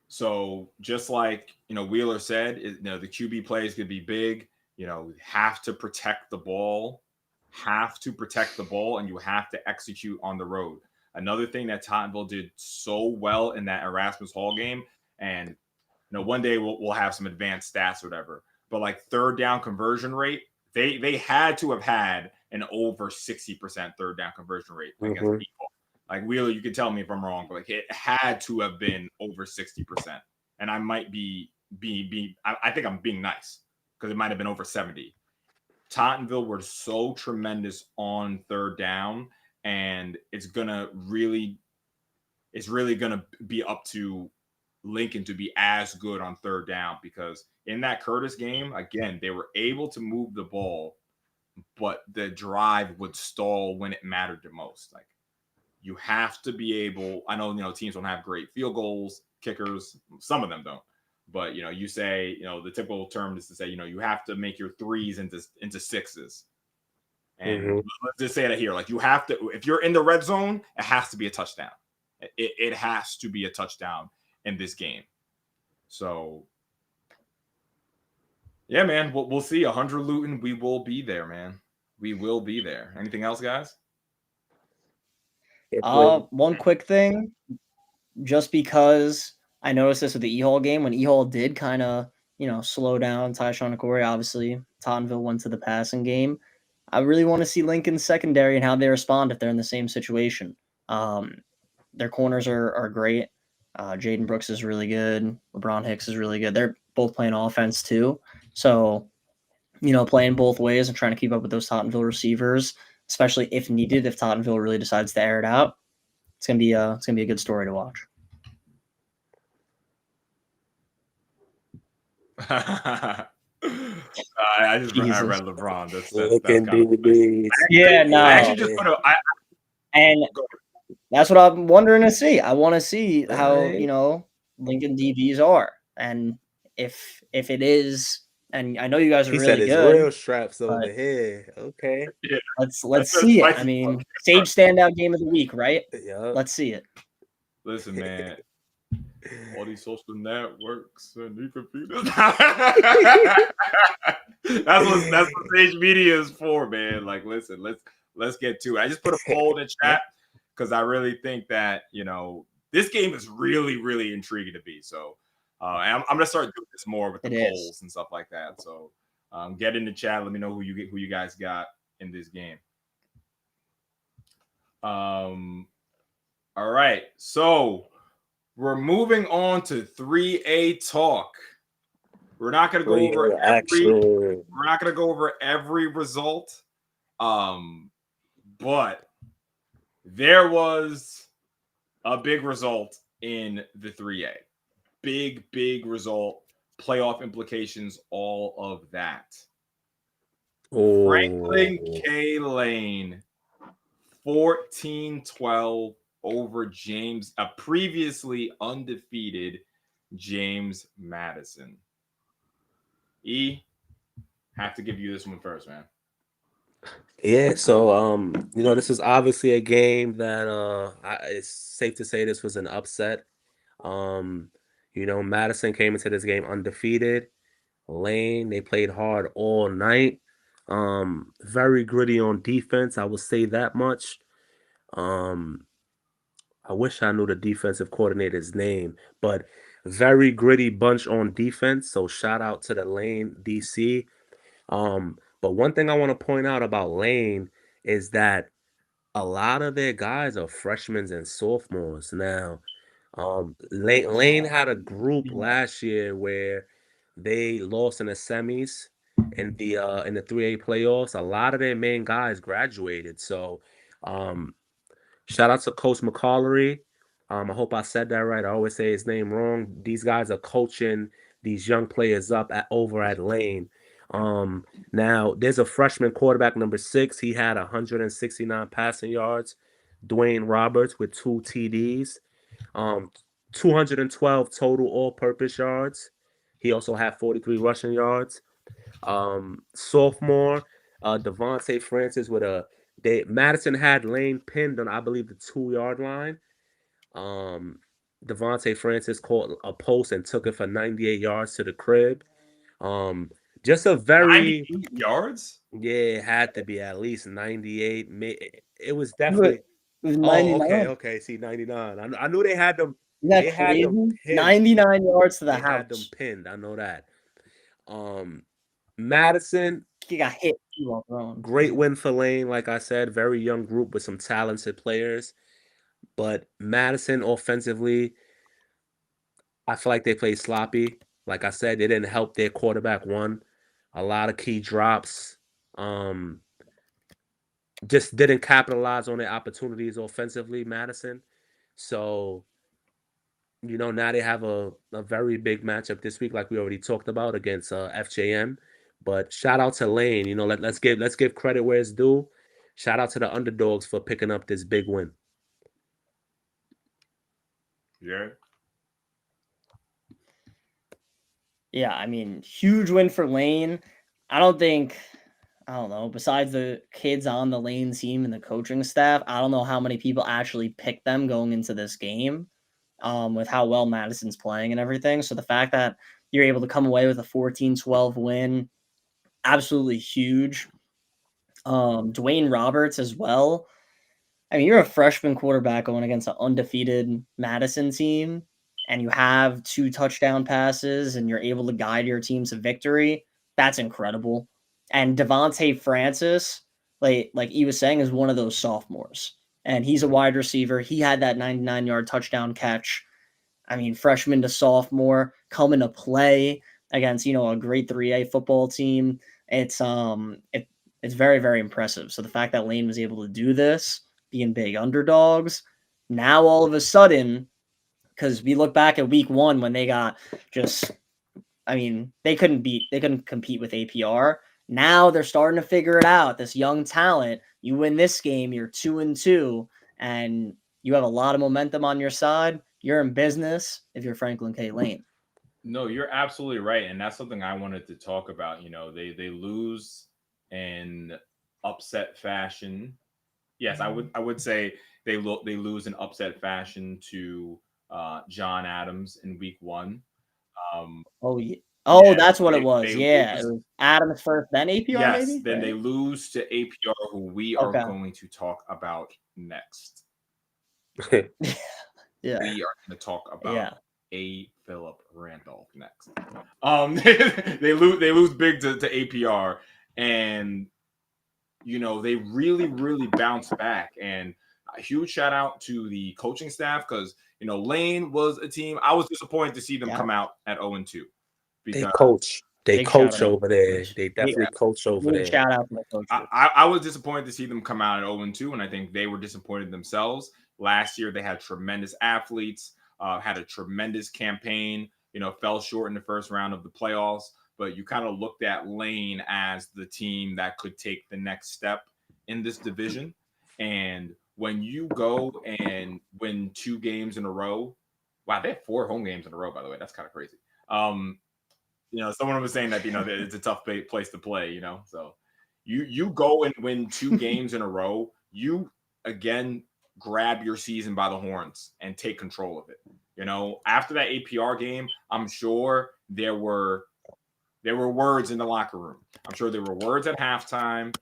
So just like Wheeler said, the QB plays could be big. Have to protect the ball, and you have to execute on the road. Another thing that Tottenville did so well in that Erasmus Hall game, and one day we'll have some advanced stats or whatever, but like third down conversion rate, they had to have had an over 60% third down conversion rate against people. Like Wheeler, you can tell me if I'm wrong, but like it had to have been over 60%. And I might I think I'm being nice because it might have been over 70. Tottenville were so tremendous on third down, and it's really gonna be up to Lincoln to be as good on third down, because in that Curtis game, again, they were able to move the ball, but the drive would stall when it mattered the most. Like you have to be able, I know, teams don't have great field goals, kickers, some of them don't, but you say, the typical term is to say, you have to make your threes into sixes. And let's just say that here, like you have to, if you're in the red zone, it has to be a touchdown. It has to be a touchdown in this game. So yeah, man, we'll see. 100 Luton, we will be there, man. We will be there. Anything else, guys? One quick thing, just because I noticed this with the E-Hall game, when E-Hall did kind of, slow down Tyshawn and Corey, obviously Tottenville went to the passing game. I really want to see Lincoln's secondary and how they respond if they're in the same situation. Their corners are great. Jaden Brooks is really good. LeBron Hicks is really good. They're both playing offense too. So, playing both ways and trying to keep up with those Tottenville receivers, especially if needed, if Tottenville really decides to air it out, it's gonna be a good story to watch. I read LeBron. That's kind of yeah. No, I actually just put that's what I'm wondering to see. I want to see how Lincoln DBs are, and if it is, and I know you guys are really good. Real straps over here. Okay. Yeah. Let's see it. I mean, Sage standout game of the week, right? Yeah. Let's see it. Listen, man. All these social networks and new computers. that's what Sage Media is for, man. Like, listen, let's get to it. I just put a poll in the chat because I really think that this game is really, really intriguing to me. So I'm gonna start doing this more with the polls and stuff like that. So get in the chat. Let me know who you guys got in this game. All right, so we're moving on to 3A talk. We're not going to go over every result, but there was a big result in the 3A. Big result, playoff implications, all of that. Franklin K. Lane, 14-12 over James, a previously undefeated James Madison. Have to give you this one first, man. Yeah, so this is obviously a game that it's safe to say this was an upset. Madison came into this game undefeated. Lane, they played hard all night. Very gritty on defense, I will say that much. I wish I knew the defensive coordinator's name, but very gritty bunch on defense. So shout out to the Lane DC. But one thing I want to point out about Lane is that a lot of their guys are freshmen and sophomores. Now, Lane had a group last year where they lost in the semis in the 3A playoffs. A lot of their main guys graduated. So shout out to Coach McCollery. I hope I said that right. I always say his name wrong. These guys are coaching these young players up over at Lane. Now there's a freshman quarterback, number 6. He had 169 passing yards. Dwayne Roberts with 2 TDs. 212 total all-purpose yards. He also had 43 rushing yards. Sophomore, Devontae Francis with Madison had Lane pinned on, I believe, the 2-yard line. Devontae Francis caught a post and took it for 98 yards to the crib. Just a very 98 yards. Yeah, it had to be at least 98. It was It definitely. was Oh, 99. okay. See, 99. I knew they had them. Isn't that They had them crazy? pinned. 99 yards to the They had them house. pinned. I know that. Madison, He got hit while throwing. great win for Lane. Like I said, very young group with some talented players. But Madison offensively, I feel like they played sloppy. Like I said, they didn't help their quarterback one. A lot of key drops. Just didn't capitalize on their opportunities offensively, Madison. So, now they have a very big matchup this week, like we already talked about, against FJM. But shout out to Lane. Let's give credit where it's due. Shout out to the underdogs for picking up this big win. Yeah. Yeah, I mean, huge win for Lane. I don't know, besides the kids on the Lane team and the coaching staff, I don't know how many people actually picked them going into this game, with how well Madison's playing and everything. So the fact that you're able to come away with a 14-12 win, absolutely huge. Dwayne Roberts as well. I mean, you're a freshman quarterback going against an undefeated Madison team, and you have 2 touchdown passes, and you're able to guide your team to victory. That's incredible. And Devontae Francis, like he was saying, is one of those sophomores, and he's a wide receiver. He had that 99-yard touchdown catch. I mean, freshman to sophomore coming to play against a great 3A football team. It's very, very impressive. So the fact that Lane was able to do this, being big underdogs, now all of a sudden, because we look back at week 1 when they got they couldn't compete with APR. Now they're starting to figure it out. This young talent, you win this game, you're 2-2, and you have a lot of momentum on your side. You're in business if you're Franklin K. Lane. No, you're absolutely right, and that's something I wanted to talk about. They lose in upset fashion. Yes, I would say they lose in upset fashion to John Adams in week 1. Oh yeah. Oh, Yes, that's what it was. they Yeah, it lose. was Adams first, then APR, Yes, maybe. then Right? they lose to APR, who we are Okay. going to talk about next. Yeah. We are going to talk about Yeah. A. Philip Randolph next. They lose big to APR, and they really, really bounce back. And a huge shout out to the coaching staff, because Lane was a team I was disappointed to see them come out at 0-2. They Because coach. They Big shout coach out. over there. They definitely coach over Big there. shout out to the coaches. I was disappointed to see them come out at 0-2, and I think they were disappointed themselves. Last year, they had tremendous athletes, had a tremendous campaign, fell short in the first round of the playoffs. But you kind of looked at Lane as the team that could take the next step in this division. And when you go and win 2 games in a row, wow, they have 4 home games in a row, by the way. That's kind of crazy. Someone was saying that, that it's a tough place to play, so you go and win 2 games in a row, you again grab your season by the horns and take control of it. After that APR game, I'm sure there were words in the locker room. I'm sure there were words at halftime.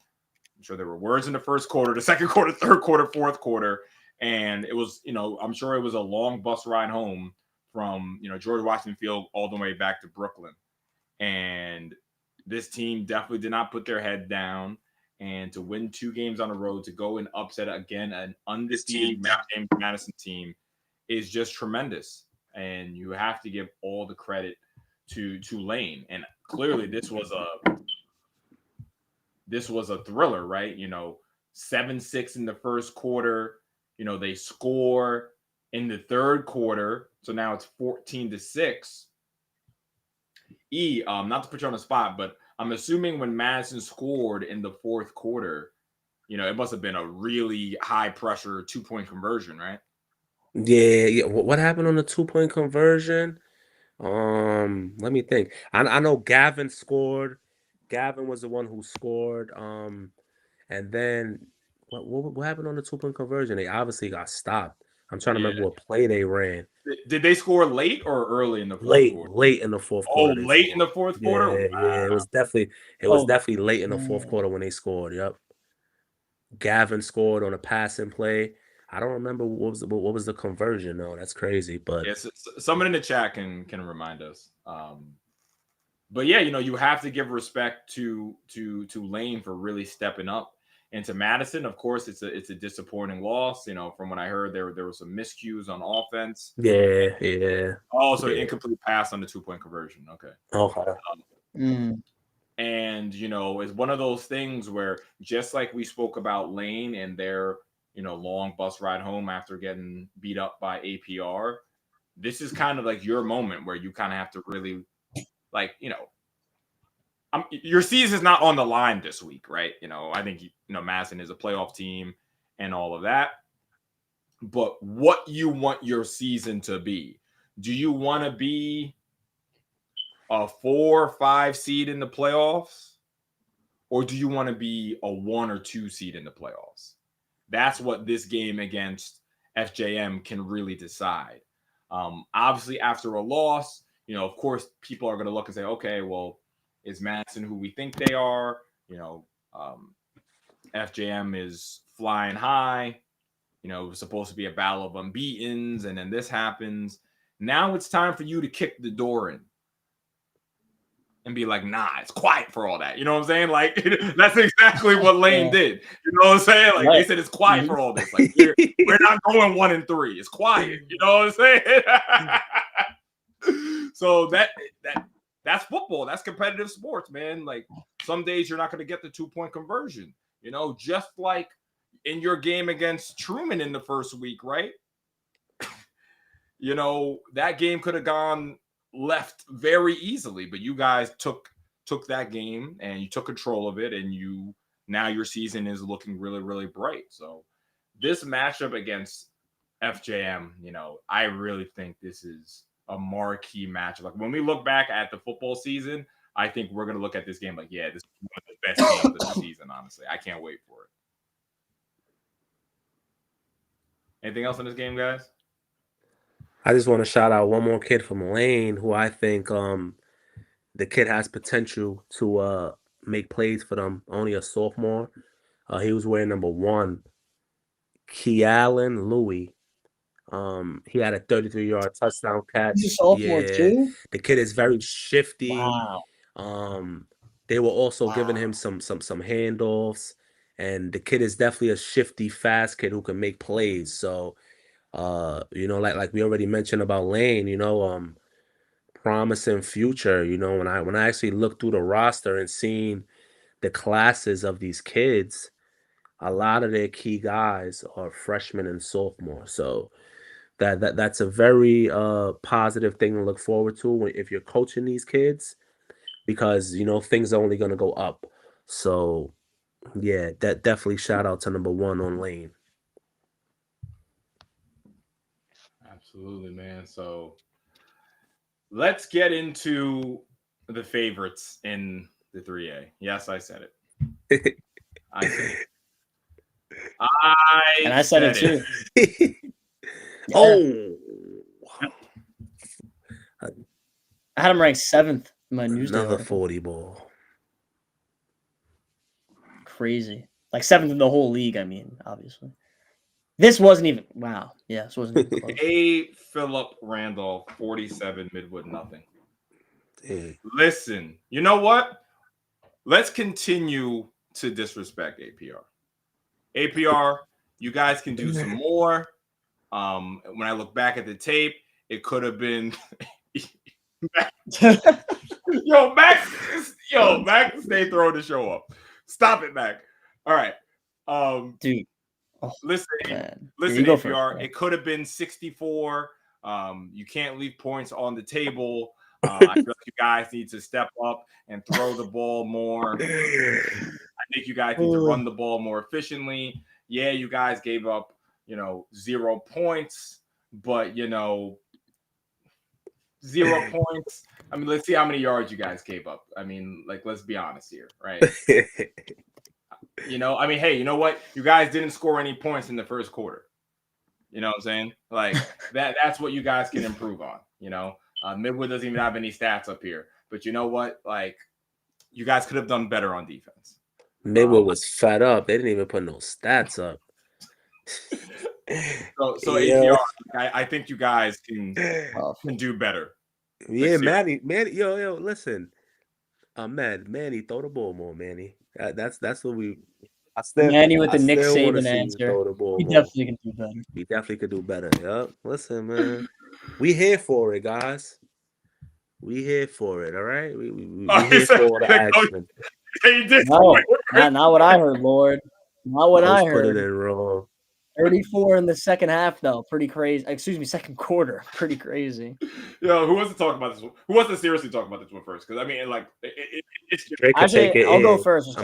I'm sure there were words in the first quarter, the second quarter, third quarter, fourth quarter. And it was, I'm sure it was a long bus ride home from, George Washington Field all the way back to Brooklyn. And this team definitely did not put their head down. And to win 2 games on the road, to go and upset again an undefeated James Madison team, is just tremendous, and you have to give all the credit to Lane. And clearly, this was a thriller, right? 7-6 in the first quarter. They score in the third quarter, so now it's 14-6. Not to put you on the spot, but I'm assuming when Madison scored in the fourth quarter, it must have been a really high pressure 2-point conversion, right? Yeah. What happened on the 2-point conversion? Let me think. I know Gavin scored. Gavin was the one who scored. And then what happened on the 2-point conversion? They obviously got stopped. I'm trying to remember what play they ran. Did they score late or early in the fourth quarter? Late in the fourth Oh, quarter. late in the fourth quarter? Yeah. It was definitely late in the fourth quarter when they scored. Yep. Gavin scored on a passing play. I don't remember what was the conversion though. That's crazy. But yes, someone in the chat can remind us. But yeah, you have to give respect to Lane for really stepping up. And to Madison, of course, it's a disappointing loss. From what I heard, there were some miscues on offense. Yeah. Also, incomplete pass on the 2-point conversion. Okay. And it's one of those things where, just like we spoke about Lane and their long bus ride home after getting beat up by APR, this is kind of like your moment where you kind of have to really, your season's not on the line this week, right? I think Madison is a playoff team and all of that. But what you want your season to be? Do you want to be a 4 or 5 seed in the playoffs, or do you want to be a 1 or 2 seed in the playoffs? That's what this game against FJM can really decide. Obviously, after a loss, of course, people are going to look and say, okay, well, is Madison who we think they are? FJM is flying high. It was supposed to be a battle of unbeatens, and then this happens. Now it's time for you to kick the door in and be like, nah, it's quiet for all that. You know what I'm saying? Like, that's exactly what Lane did. You know what I'm saying? Like, they said it's quiet for all this. Like, we're not going 1 and 3. It's quiet. You know what I'm saying? So that's football. That's competitive sports, man. Like, some days you're not going to get the 2-point conversion. Just like in your game against Truman in the first week, right? That game could have gone left very easily, but you guys took that game and you took control of it, and now your season is looking really, really bright. So this matchup against FJM, I really think this is a marquee matchup. Like, when we look back at the football season, I think we're going to look at this game like, yeah, this is one of the best games of the season, honestly. I can't wait for it. Anything else in this game, guys? I just want to shout out one more kid from Lane who I think the kid has potential to make plays for them. Only a sophomore. He was wearing number 1. Kealan Louis. He had a 33-yard touchdown catch. He's a sophomore too? The kid is very shifty. Wow. They were also giving him some handoffs, and the kid is definitely a shifty, fast kid who can make plays. So, like we already mentioned about Lane, promising future. When I actually looked through the roster and seen the classes of these kids, a lot of their key guys are freshmen and sophomore. So that's a very positive thing to look forward to if you're coaching these kids, because things are only going to go up. So yeah, that definitely shout out to number 1 on Lane. Absolutely, man. So let's get into the favorites in the 3A. Yes, I said it. I said it. I said it too. Oh, I had him ranked 7th in my newsday. Another 40 ball. Crazy. Like 7th in the whole league, I mean, obviously. This wasn't even, wow. Yeah, this wasn't even close. A. Philip Randolph, 47, Midwood, nothing. Dang. Listen, you know what? Let's continue to disrespect APR. APR, you guys can do some more. When I look back at the tape, it could have been. Max, stay throwing the show up. Stop it, Mac. All right, dude. Listen, you go APR. It could have been 64. You can't leave points on the table. I feel like you guys need to step up and throw the ball more. I think you guys need to run the ball more efficiently. Yeah, you guys gave up, 0 points, but 0 points. I mean, let's see how many yards you guys gave up. I mean, let's be honest here, right? I mean, hey, you know what? You guys didn't score any points in the first quarter. You know what I'm saying? Like that's what you guys can improve on. Midwood doesn't even have any stats up here, but you know what? Like, you guys could have done better on defense. Midwood was fed up. They didn't even put no stats up. So APR, I think you guys can do better. Yeah, Manny, yo, listen. Manny, throw the ball more, Manny. That's what we. Manny with the Nick Saban answer. We definitely can do better. We definitely could do better. Yep. Listen, man. We here for it, guys. We here for it. All right. We here for the action. No, not what I heard, Lord. Not what I heard. Put it in wrong. 34 in the second half, though. Pretty crazy. Excuse me, second quarter. Pretty crazy. Yo, who wants to talk about this one? Who wants to seriously talk about this one first? Because I mean, it's Drake could take it. I'll go first.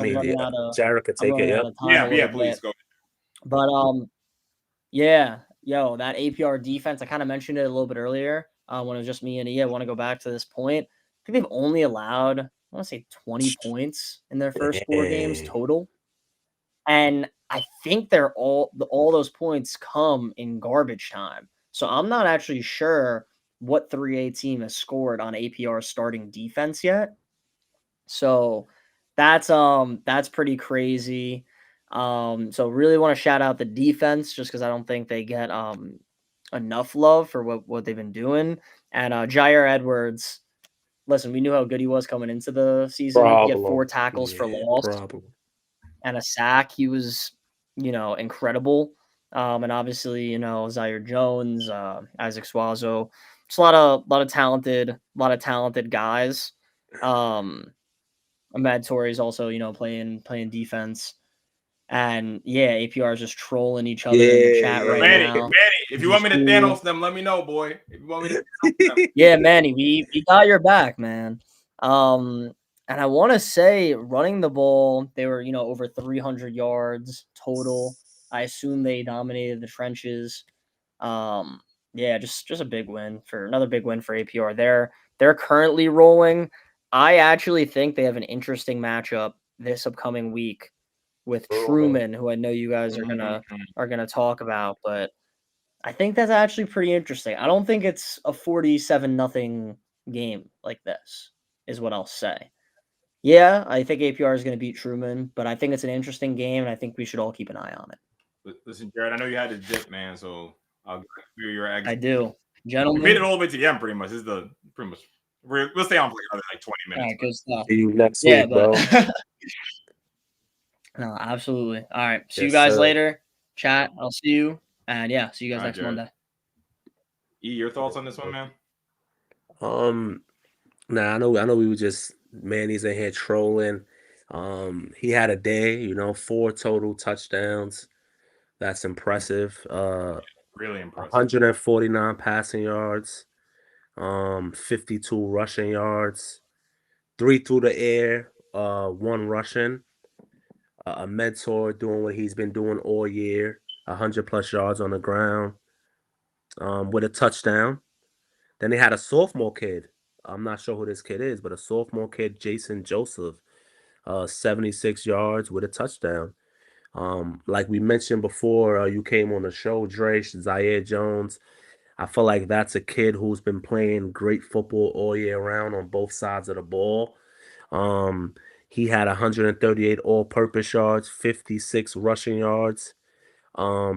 Jared could take it. Yeah, please go. But yeah, that APR defense. I kind of mentioned it a little bit earlier when it was just me and E. I want to go back to this point. I think they've only allowed, I want to say, 20 points in their first 4 games total, and I think they're all those points come in garbage time. So I'm not actually sure what 3A team has scored on APR starting defense yet. So that's pretty crazy. So really want to shout out the defense just because I don't think they get enough love for what they've been doing. And Jair Edwards, listen, we knew how good he was coming into the season. He had 4 tackles for loss and a sack. He was, incredible. And obviously, Zaire Jones, Isaac Swazo, just a lot of talented guys. Ahmed Torrey's also, playing defense. And yeah, APR is just trolling each other in the chat right now. Manny, if you want me to Thanos them, let me know, boy. If you want me to Thanos them. Yeah, Manny, we got your back, man. And I want to say running the ball, they were, over 300 yards total. I assume they dominated the trenches. Yeah, just a big win another big win for APR. They're currently rolling. I actually think they have an interesting matchup this upcoming week with Truman, who I know you guys are gonna talk about, but I think that's actually pretty interesting. I don't think it's a 47-0 game like this, is what I'll say. Yeah, I think APR is going to beat Truman, but I think it's an interesting game, and I think we should all keep an eye on it. Listen, Jared, I know you had to dip, man, so I'll give your exit. I do. Gentlemen. We made it all the way to the end, pretty much. We'll stay on for another 20 minutes. All right, good stuff. See you next week, bro. No, absolutely. All right. See you guys later. Chat. I'll see you. And yeah, see you guys next Monday. E, your thoughts on this one, man? I know we were just Manny's in here trolling. He had a day, 4 total touchdowns. That's impressive. Really impressive. 149 passing yards, 52 rushing yards, 3 through the air, 1 rushing. A mentor doing what he's been doing all year, 100+ yards on the ground, with a touchdown. Then they had a sophomore kid. I'm not sure who this kid is, but a sophomore kid, Jason Joseph, 76 yards with a touchdown. Like we mentioned before, you came on the show, Dre, Zaire Jones. I feel like that's a kid who's been playing great football all year round on both sides of the ball. He had 138 all-purpose yards, 56 rushing yards, 2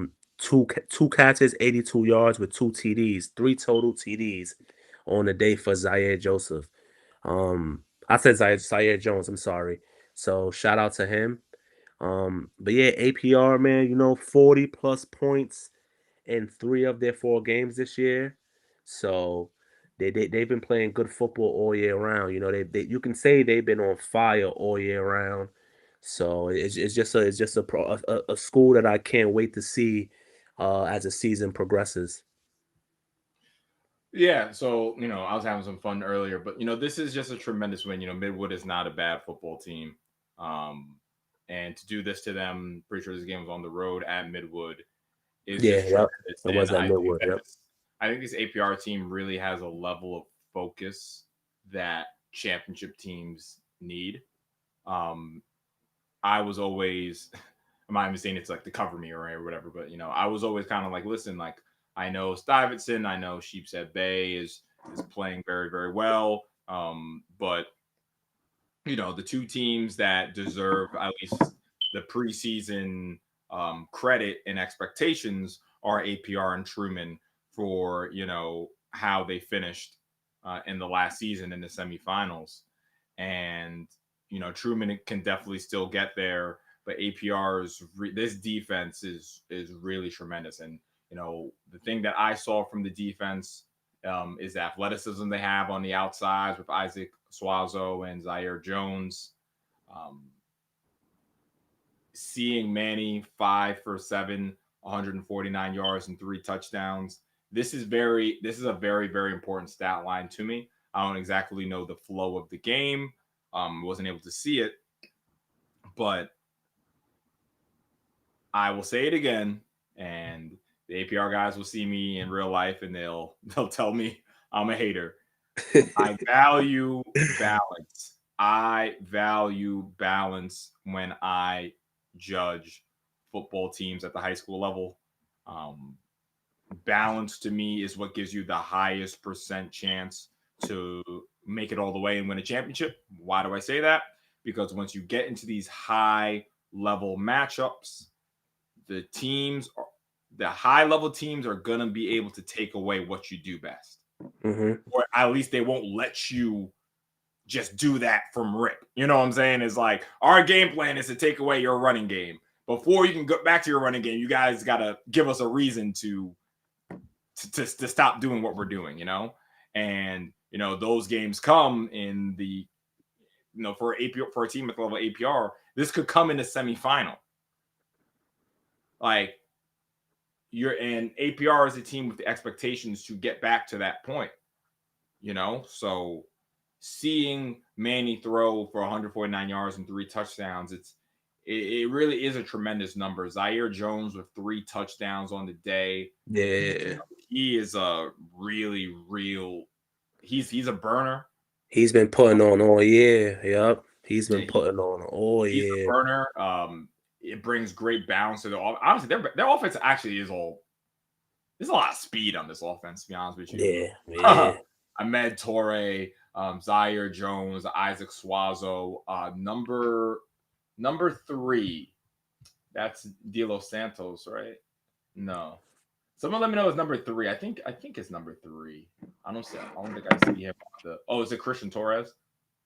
catches, 82 yards with 2 TDs, 3 total TDs on the day for Zaire Joseph. I said Zaire Jones, I'm sorry. So shout out to him. But yeah, APR, man, 40+ points in 3 of their 4 games this year. So they've been playing good football all year round. You know, they you can say they've been on fire all year round. So it's just a school that I can't wait to see as the season progresses. Yeah, so I was having some fun earlier, but this is just a tremendous win. Midwood is not a bad football team, and to do this to them, pretty sure this game was on the road at Midwood, is just Yep. tremendous. It was And at Midwood. Yep. I think this APR team really has a level of focus that championship teams need. I was always, I'm not even saying it's like to cover me or whatever, but I was always kind of like, listen, like I know Stuyvesant, I know Sheepshead Bay is playing very, very well. But the two teams that deserve at least the preseason credit and expectations are APR and Truman for how they finished in the last season in the semifinals. And Truman can definitely still get there, but APR's this defense is really tremendous. And the thing that I saw from the defense is the athleticism they have on the outsides with Isaac Suazo and Zaire Jones. Seeing Manny 5 for 7, 149 yards and 3 touchdowns. This is a very, very important stat line to me. I don't exactly know the flow of the game. Wasn't able to see it, but I will say it again, and the APR guys will see me in real life, and they'll tell me I'm a hater. I value balance. I value balance when I judge football teams at the high school level. Balance to me is what gives you the highest percent chance to make it all the way and win a championship. Why do I say that? Because once you get into these high level matchups, the high level teams are going to be able to take away what you do best. Mm-hmm. Or at least they won't let you just do that from rip. You know what I'm saying? It's like our game plan is to take away your running game. Before you can go back to your running game, you guys got to give us a reason to stop doing what we're doing, And those games come in the for a team at the level APR, this could come in the semifinal. Like and APR is a team with the expectations to get back to that point. So seeing Manny throw for 149 yards and 3 touchdowns, it really is a tremendous number. Zaire Jones with 3 touchdowns on the day. Yeah. He is a really real. He's a burner. He's been putting on all year. Yep. He's been putting on all year. He's a burner. It brings great balance to honestly, their offense actually is all. There's a lot of speed on this offense, to be honest with you. Yeah. Ahmed Torre, Zaire Jones, Isaac Suazo, number 3. That's De Los Santos, right? No. Someone let me know it's number 3. I think it's number 3. I don't think I see him on is it Christian Torres?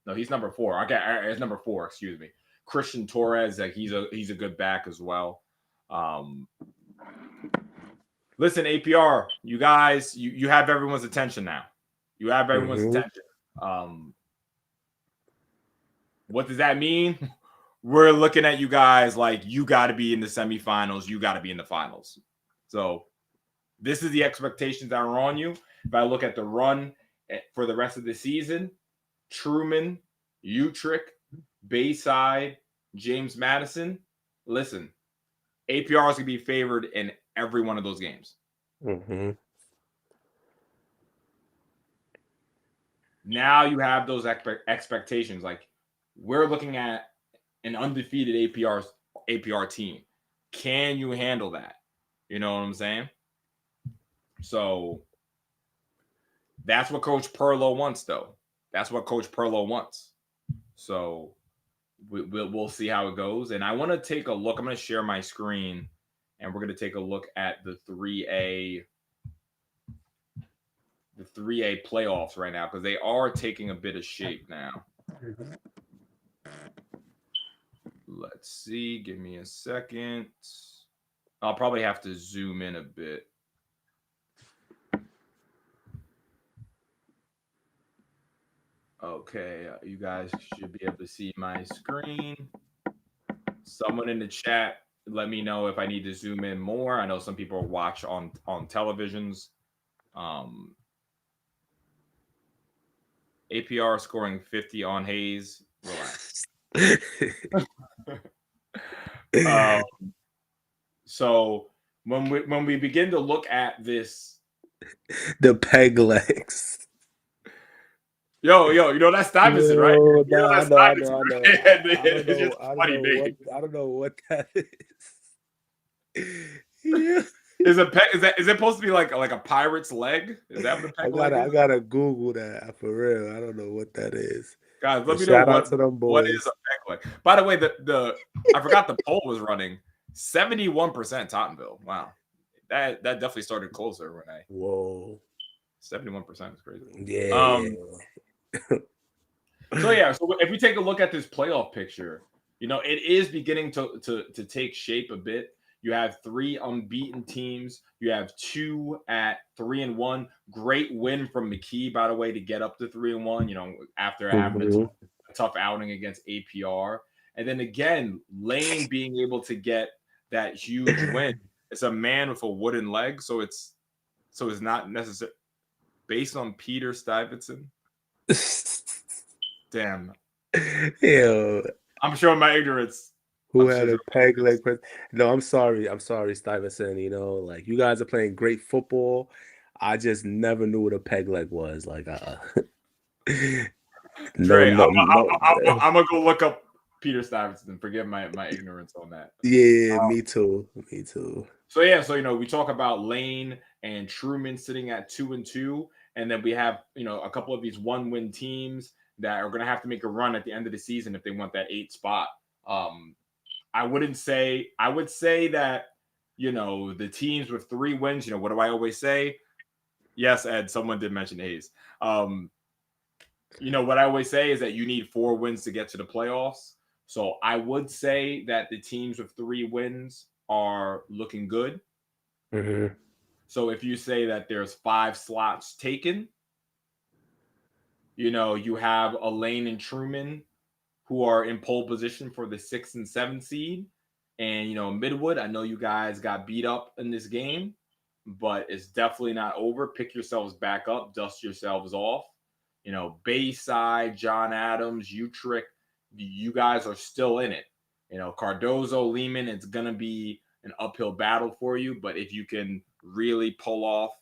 No, he's number 4. Okay, it's number 4, excuse me. Christian Torres, like he's a good back as well. Listen, APR, you guys, you have everyone's attention now. You have everyone's attention. What does that mean? We're looking at you guys like you got to be in the semifinals. You got to be in the finals. So this is the expectations that are on you. If I look at the run for the rest of the season, Truman, Utrecht, Bayside, James Madison, listen, APR is going to be favored in every one of those games. Mm-hmm. Now you have those expectations. Like we're looking at an undefeated APR team. Can you handle that? You know what I'm saying? So that's what Coach Perlow wants, though. That's what Coach Perlow wants. So we'll see how it goes. And I want to take a look. I'm going to share my screen, and we're going to take a look at the 3A playoffs right now because they are taking a bit of shape now. Let's see. Give me a second. I'll probably have to zoom in a bit. Okay, you guys should be able to see my screen. Someone in the chat, let me know if I need to zoom in more. I know some people watch on televisions. APR scoring 50 on Hayes. Relax. So when we begin to look at this, the peg legs. Yo, you know that's Stuyvesant, right? You know that's Stuyvesant, right? I don't know what that is. Yeah. Is it supposed to be like a pirate's leg? Is that what the peg leg is? I gotta Google that for real. I don't know what that is. Guys, let me know what is a peg leg. By the way, the I forgot the poll was running 71% Tottenville. Wow, that definitely started closer, Renee. Whoa, 71% is crazy. Yeah. So if we take a look at this playoff picture, you know, it is beginning to take shape a bit. You have 3 unbeaten teams. You have 2 at 3-1. Great win from McKee, by the way, to get up to 3-1. You know, after having a tough outing against APR, and then again, Lane being able to get that huge win. It's a man with a wooden leg, so it's not necessary based on Peter Stuyvesant. Damn. Yo. I'm showing my ignorance. Who had a peg leg? No, I'm sorry, Stuyvesant. You know, like you guys are playing great football. I just never knew what a peg leg was. Like, Trey, I'm gonna go look up Peter Stuyvesant and forgive my ignorance on that. Yeah, me too. So you know, we talk about Lane and Truman sitting at 2-2, and then we have, you know, a couple of these 1-win teams that are going to have to make a run at the end of the season if they want that 8th spot. I would say that, you know, the teams with 3 wins, you know, what do I always say? Yes, Ed, someone did mention Hayes. You know, what I always say is that you need 4 wins to get to the playoffs. So I would say that the teams with 3 wins are looking good. Mm-hmm. So if you say that there's 5 slots taken, you know, you have Elaine and Truman who are in pole position for the 6th and 7th seed. And, you know, Midwood, I know you guys got beat up in this game, but it's definitely not over. Pick yourselves back up, dust yourselves off. You know, Bayside, John Adams, Utrecht, you guys are still in it. You know, Cardozo, Lehman, it's going to be an uphill battle for you. But if you can really pull off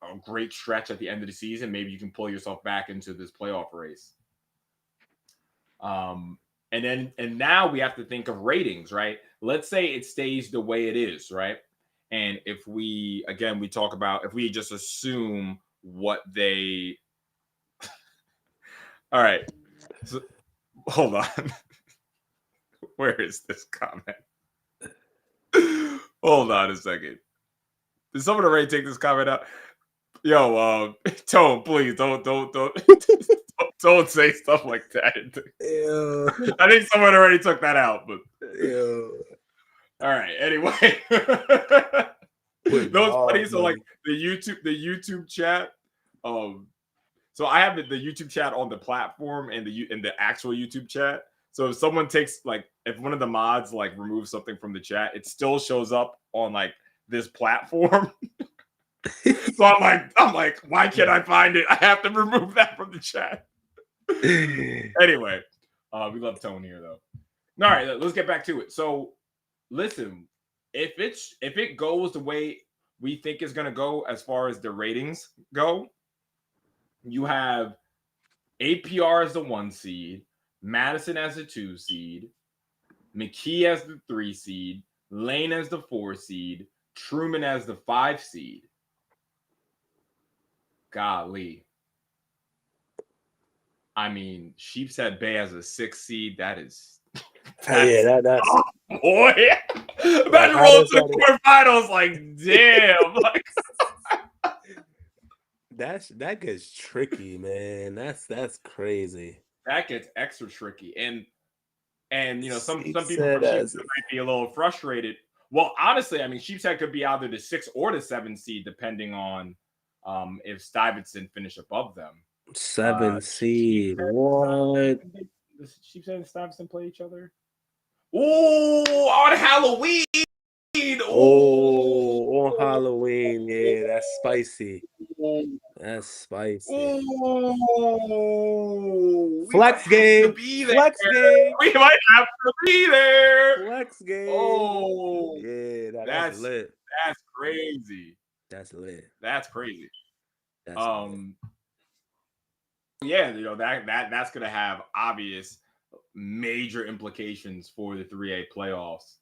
a great stretch at the end of the season, maybe you can pull yourself back into this playoff race. And now we have to think of ratings, right? Let's say it stays the way it is, right? And if we talk about, if we just assume what they all right, so, hold on. Where is this comment? Hold on a second. Did someone already take this comment out? Yo, Tone, please don't don't say stuff like that. Ew. I think someone already took that out, but Ew. All right. Anyway, those funny. So like the YouTube chat. So I have the YouTube chat on the platform and the actual YouTube chat. So if someone takes if one of the mods removes something from the chat, it still shows up on this platform. So I'm like, why can't I find it? I have to remove that from the chat. Anyway, we love Tone here though. All right, let's get back to it. So listen, if it goes the way we think it's gonna go as far as the ratings go, you have APR as the 1 seed, Madison as the 2 seed, McKee as the 3 seed, Lane as the 4 seed, Truman as the 5 seed. Golly. I mean, Sheepshead Bay as a 6 seed, that's that's oh, boy. Imagine rolling to the quarterfinals, damn. That gets tricky, man. That's crazy. That gets extra tricky. And you know, some people from Sheepshead might be a little frustrated. Well, honestly, I mean, Sheepshead could be either the 6 or the 7 seed, depending on if Stuyvesant finish above them. 7 seed. What? The Sheepshead and Stuyvesant play each other? Oh, on Halloween. Oh, on Halloween. Yeah, that's spicy. That's spicy. Oh, Flex game. Flex game. We might have to be there. Flex game. Oh, yeah, that's lit. That's crazy. That's lit. That's crazy. That's lit. Yeah, that's gonna have obvious major implications for the 3A playoffs.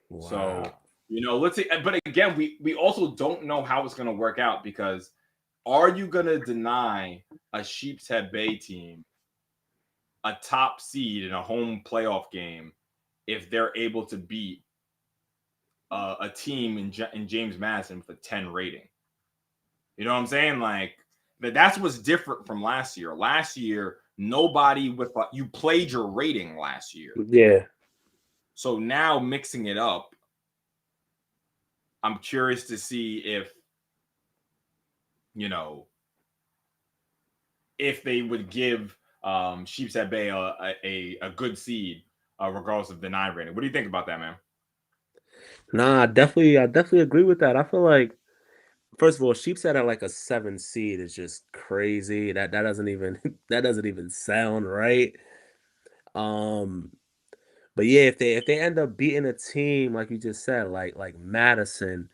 Wow. So let's see. But again, we also don't know how it's gonna work out, because are you gonna deny a Sheepshead Bay team a top seed in a home playoff game if they're able to beat a team in James Madison with a 10 rating? You know what I'm saying? Like, that's what's different from last year. Last year, nobody you played your rating last year. Yeah. So now mixing it up, I'm curious to see if they would give Sheepshead Bay a good seed, regardless of the 9 rating. What do you think about that, man? Nah, I definitely agree with that. I feel like, first of all, Sheepshead at like a 7 seed is just crazy. That doesn't even sound right. But yeah, if they end up beating a team like you just said, like Madison,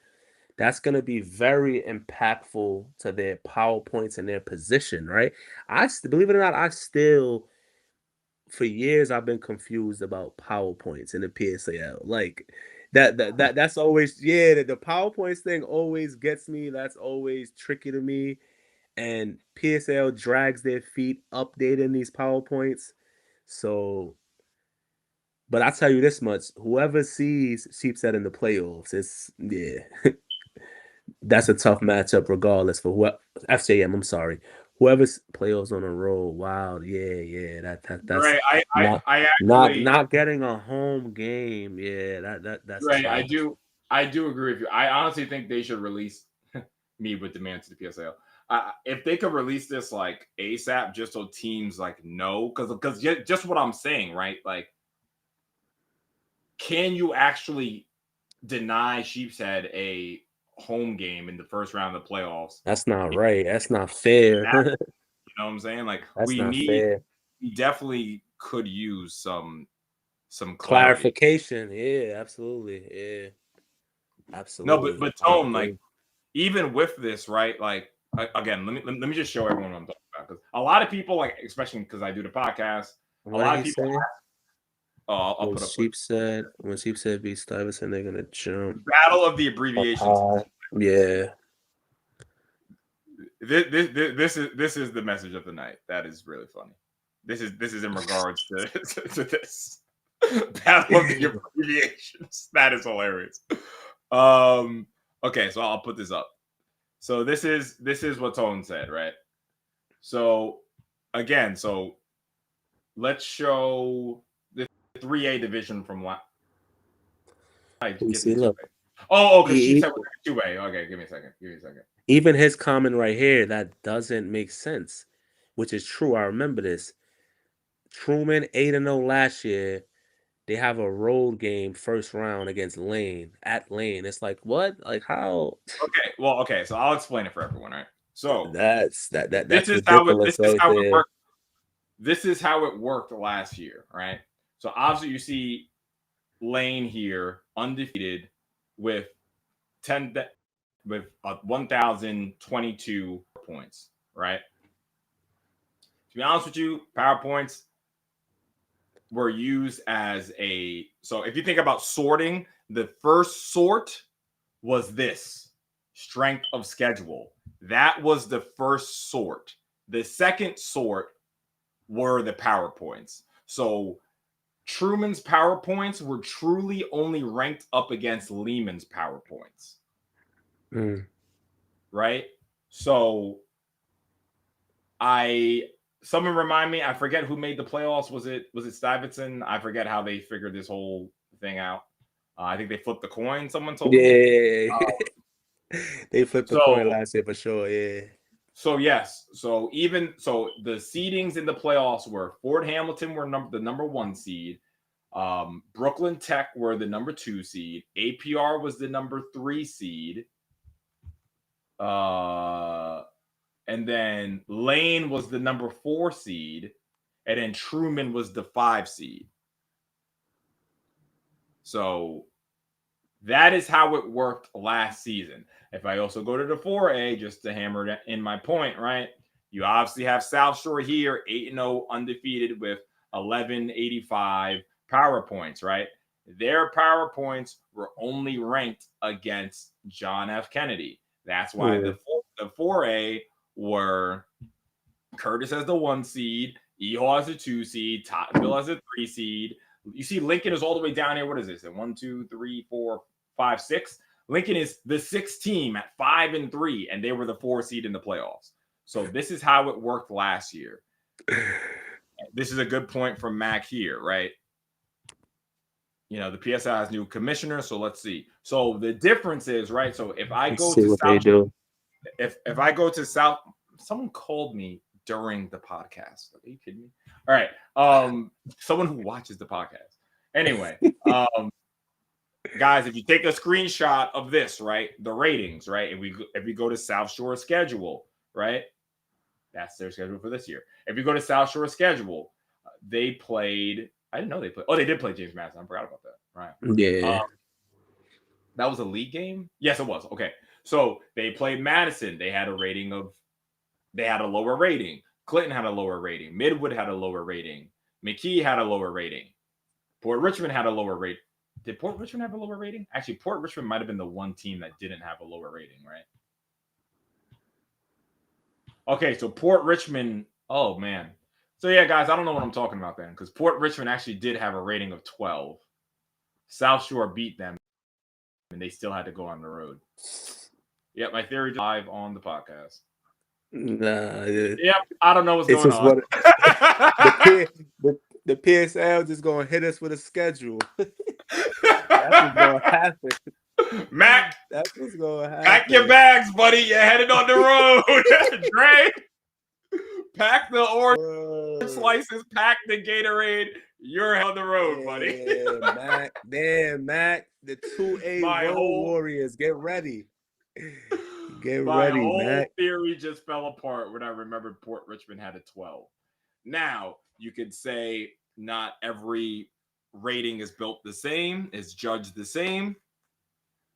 that's gonna be very impactful to their power points and their position, right? Believe it or not, for years I've been confused about power points in the PSAL. Like that's always the power points thing always gets me. That's always tricky to me. And PSL drags their feet updating these power points. So, but I tell you this much: whoever sees Sheepshead in the playoffs, that's a tough matchup regardless for what FJM. I'm sorry. Whoever's playoffs on a roll, wow, that's right. I not getting a home game. Yeah, that's right. tough. I do agree with you. I honestly think they should release me with demand to the PSL. If they could release this like ASAP, just so teams like know, because just what I'm saying, right? Like, can you actually deny Sheepshead a home game in the first round of the playoffs? That's not right. That's not fair. You know what I'm saying? Like, that's not fair. We definitely could use some clarification. Yeah, absolutely. Yeah, absolutely. No, but Tone, like, even with this, right? Like, again, let me just show everyone what I'm talking about, because a lot of people, like, especially because I do the podcast, a lot of people. I'll when put up Sheepshead beats Stuyvesant, they're gonna jump. Battle of the abbreviations. Yeah. This is the message of the night. That is really funny. This is in regards to this battle of the abbreviations. That is hilarious. Okay, so I'll put this up. So this is what Tone said, right? So again, let's show the 3A division from last. Oh, because she said we're 2A. Okay, give me a second. Even his comment right here, that doesn't make sense, which is true. I remember this. Truman 8-0 last year. They have a road game first round against Lane at Lane. It's like, what? Like, how? Okay. So I'll explain it for everyone, right? So that's ridiculous. This is how it worked last year, right? So obviously you see Lane here undefeated with 1,022 points, right? To be honest with you, PowerPoints were used as so if you think about sorting, the first sort was this strength of schedule. That was the first sort. The second sort were the PowerPoints. So Truman's PowerPoints were truly only ranked up against Lehman's PowerPoints. Right? So someone remind me, I forget who made the playoffs. Was it Stuyvesant? I forget how they figured this whole thing out. I think they flipped the coin. Someone told me. They flipped the coin last year for sure. Yeah. So yes, so the seedings in the playoffs were Fort Hamilton were the number 1 seed, Brooklyn Tech were the number 2 seed, APR was the number 3 seed, and then Lane was the number 4 seed, and then Truman was the 5 seed. So that is how it worked last season. If I also go to the 4A, just to hammer in my point, right? You obviously have South Shore here, 8-0 undefeated with 1185 power points, right? Their power points were only ranked against John F. Kennedy. That's why the 4A were Curtis as the 1 seed, Ehaw as a 2 seed, Tottenville as a 3 seed. You see Lincoln is all the way down here. What is this? 1, 2, 3, 4, 5, 6. Lincoln is the 6th team at 5-3, and they were the 4 seed in the playoffs. So this is how it worked last year. This is a good point from Mac here, right? You know, the PSI has new commissioner, so let's see. So the difference is, right? So if I go to South, if I go to South, someone called me during the podcast. Are you kidding me? All right. Someone who watches the podcast. Anyway, guys, if you take a screenshot of this, right, the ratings, right, if we go to South Shore schedule, right, that's their schedule for this year. If you go to South Shore schedule, they played. I didn't know they played. Oh, they did play James Madison. I forgot about that. Right. Yeah. That was a league game. Yes, it was. Okay. So they played Madison. They had a rating of. They had a lower rating. Clinton had a lower rating. Midwood had a lower rating. McKee had a lower rating. Port Richmond had a lower rate. Did Port Richmond have a lower rating? Actually, Port Richmond might have been the one team that didn't have a lower rating, right? Okay, so Port Richmond. Oh, man. So, yeah, guys, I don't know what I'm talking about then, because Port Richmond actually did have a rating of 12. South Shore beat them, and they still had to go on the road. Yep, my theory live on the podcast. Nah. Yep, I don't know what's going on. The PSL just gonna hit us with a schedule. That's what's gonna happen. Mac, that's what's gonna happen. Pack your bags, buddy. You're headed on the road. Dre, pack the orange slices, pack the Gatorade. You're on the road, buddy. Mac. The 2A Road Warriors, get ready. Get ready, whole Mac. theory just fell apart when I remembered Port Richmond had a 12. Now, you could say not every rating is built the same, is judged the same.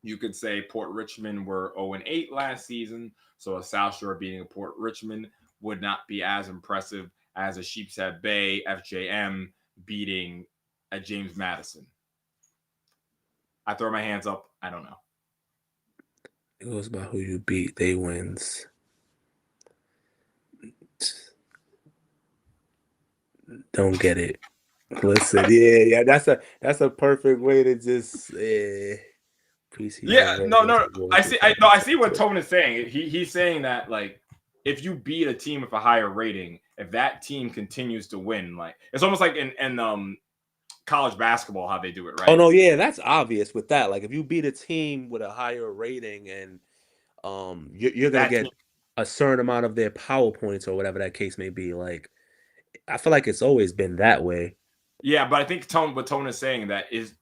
You could say Port Richmond were 0-8 last season, so a South Shore beating a Port Richmond would not be as impressive as a Sheepshead Bay FJM beating a James Madison. I throw my hands up. I don't know. It goes by who you beat. They wins. Don't get it. Listen, yeah. That's a perfect way to just no. I see what Tone is saying. He's saying that, like, if you beat a team with a higher rating, if that team continues to win, like, it's almost like in college basketball how they do it, right? Oh no, yeah, that's obvious with that. Like, if you beat a team with a higher rating and you're gonna get a certain amount of their power points or whatever that case may be. Like, I feel like it's always been that way. Yeah, but I think what Tone is saying that is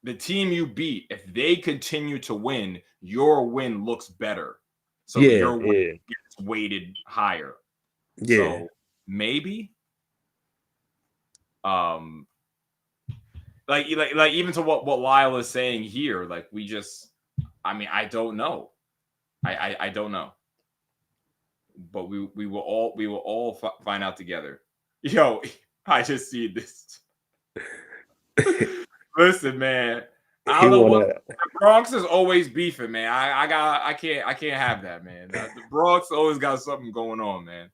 the team you beat, if they continue to win, your win looks better. So your win gets weighted higher. Yeah. So maybe like even to what Lyle is saying here, like, I don't know. I don't know. But we will all find out together. Yo, I just see this. Listen, man. I don't know what the Bronx is always beefing, man. I can't have that, man. The Bronx always got something going on, man.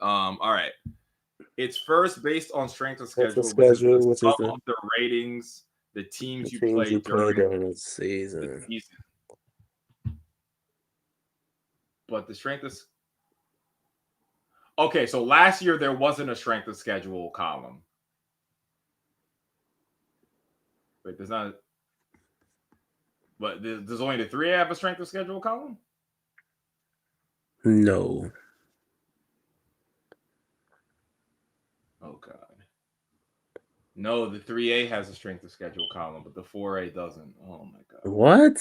All right. It's first based on strength of schedule, which is the sum of the ratings, the teams you played during the season. But the strength is okay. So last year there wasn't a strength of schedule column. Wait, there's not. But there's only the 3 have a strength of schedule column. No. Oh God. No, the 3A has a strength of schedule column, but the 4A doesn't. Oh my God. What?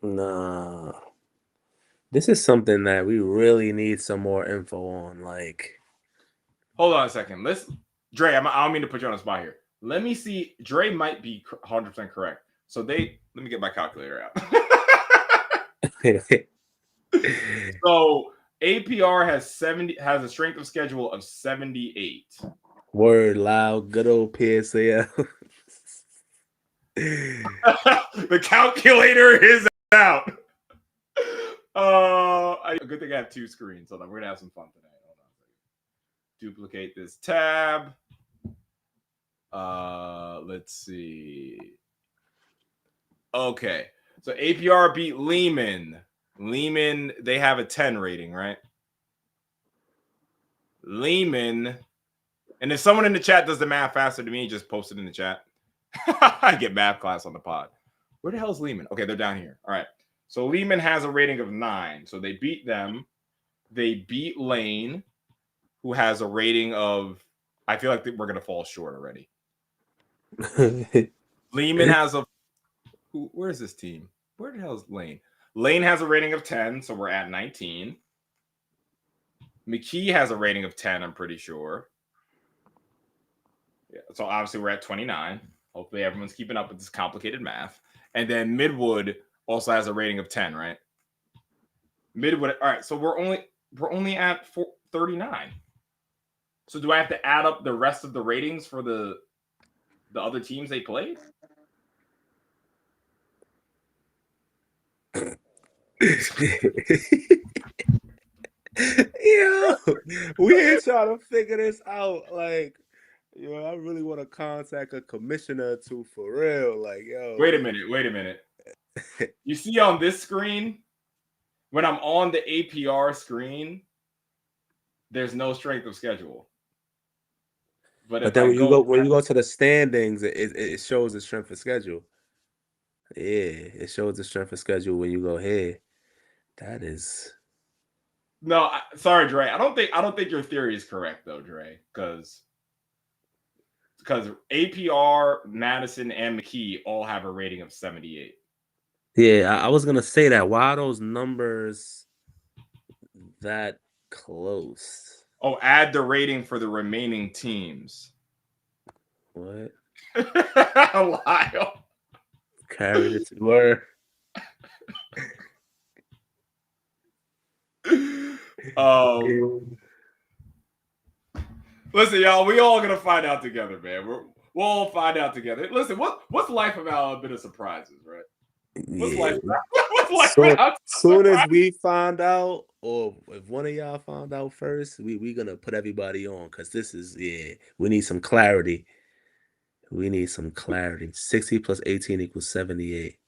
Nah. This is something that we really need some more info on. Like, hold on a second. Dre, I don't mean to put you on the spot here. Let me see. Dre might be 100% correct. So let me get my calculator out. So APR has a strength of schedule of 78. Word loud, good old PSAL. The calculator is out. Good thing I have two screens. Hold on, we're gonna have some fun today. Hold on. Duplicate this tab. Let's see. Okay, so APR beat Lehman. Lehman, they have a 10 rating, right? Lehman, and if someone in the chat does the math faster than me, just post it in the chat. I get math class on the pod. Where the hell is Lehman? Okay, they're down here. All right. So Lehman has a rating of 9. So they beat them. They beat Lane, who has a rating of, I feel like we're going to fall short already. Lehman has where is this team? Where the hell is Lane? Lane has a rating of 10, so we're at 19. McKee has a rating of 10, I'm pretty sure. Yeah, so obviously we're at 29. Hopefully everyone's keeping up with this complicated math. And then Midwood also has a rating of 10, right? Midwood. All right, so we're only at 39. So do I have to add up the rest of the ratings for the other teams they played? Yo, we ain't trying to figure this out. Like, yo, I really want to contact a commissioner too, for real. Like, yo. Wait a minute. You see on this screen, when I'm on the APR screen, there's no strength of schedule. But then when you go to the standings, it shows the strength of schedule. Yeah, it shows the strength of schedule when you go here. That is. No, sorry, Dre. I don't think your theory is correct though, Dre, because APR, Madison, and McKee all have a rating of 78. Yeah, I was gonna say that. Why are those numbers that close? Oh, add the rating for the remaining teams. What? Lyle. Carried it to where? Listen, y'all, we all gonna find out together, man. We'll all find out together. Listen, what's life about a bit of surprises, right? What's life? Soon as we find out, or if one of y'all found out first, we gonna put everybody on, because this is, we need some clarity. We need some clarity. 60 plus 18 equals 78.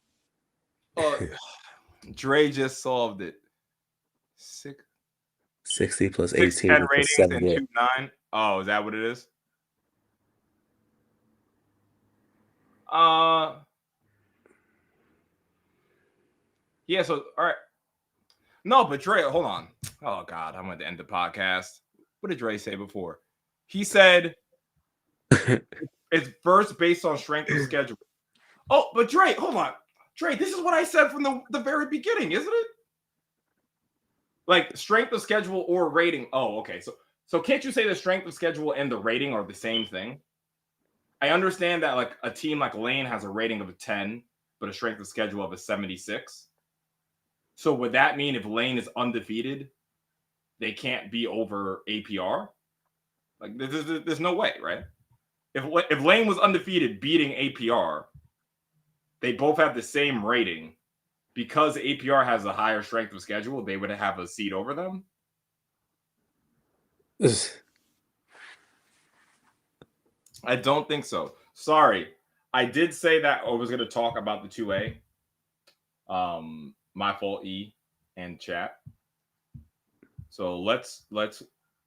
Dre just solved it. 60 plus 18 equals 78. And 2-9. Oh, is that what it is? Yeah, so all right. No, but Dre, hold on. Oh God, I'm going to end the podcast. What did Dre say before? He said it's first based on strength of schedule. Oh, but Dre, hold on. Dre, this is what I said from the very beginning, isn't it? Like strength of schedule or rating. Oh, okay. So can't you say the strength of schedule and the rating are the same thing? I understand that like a team like Lane has a rating of a 10, but a strength of schedule of a 76. So would that mean if Lane is undefeated, they can't be over APR? Like there's no way, right? If Lane was undefeated beating APR, they both have the same rating. Because APR has a higher strength of schedule, they would have a seat over them. I don't think so. Sorry. I did say that I was going to talk about the 2A. My fault, E and chat. So let's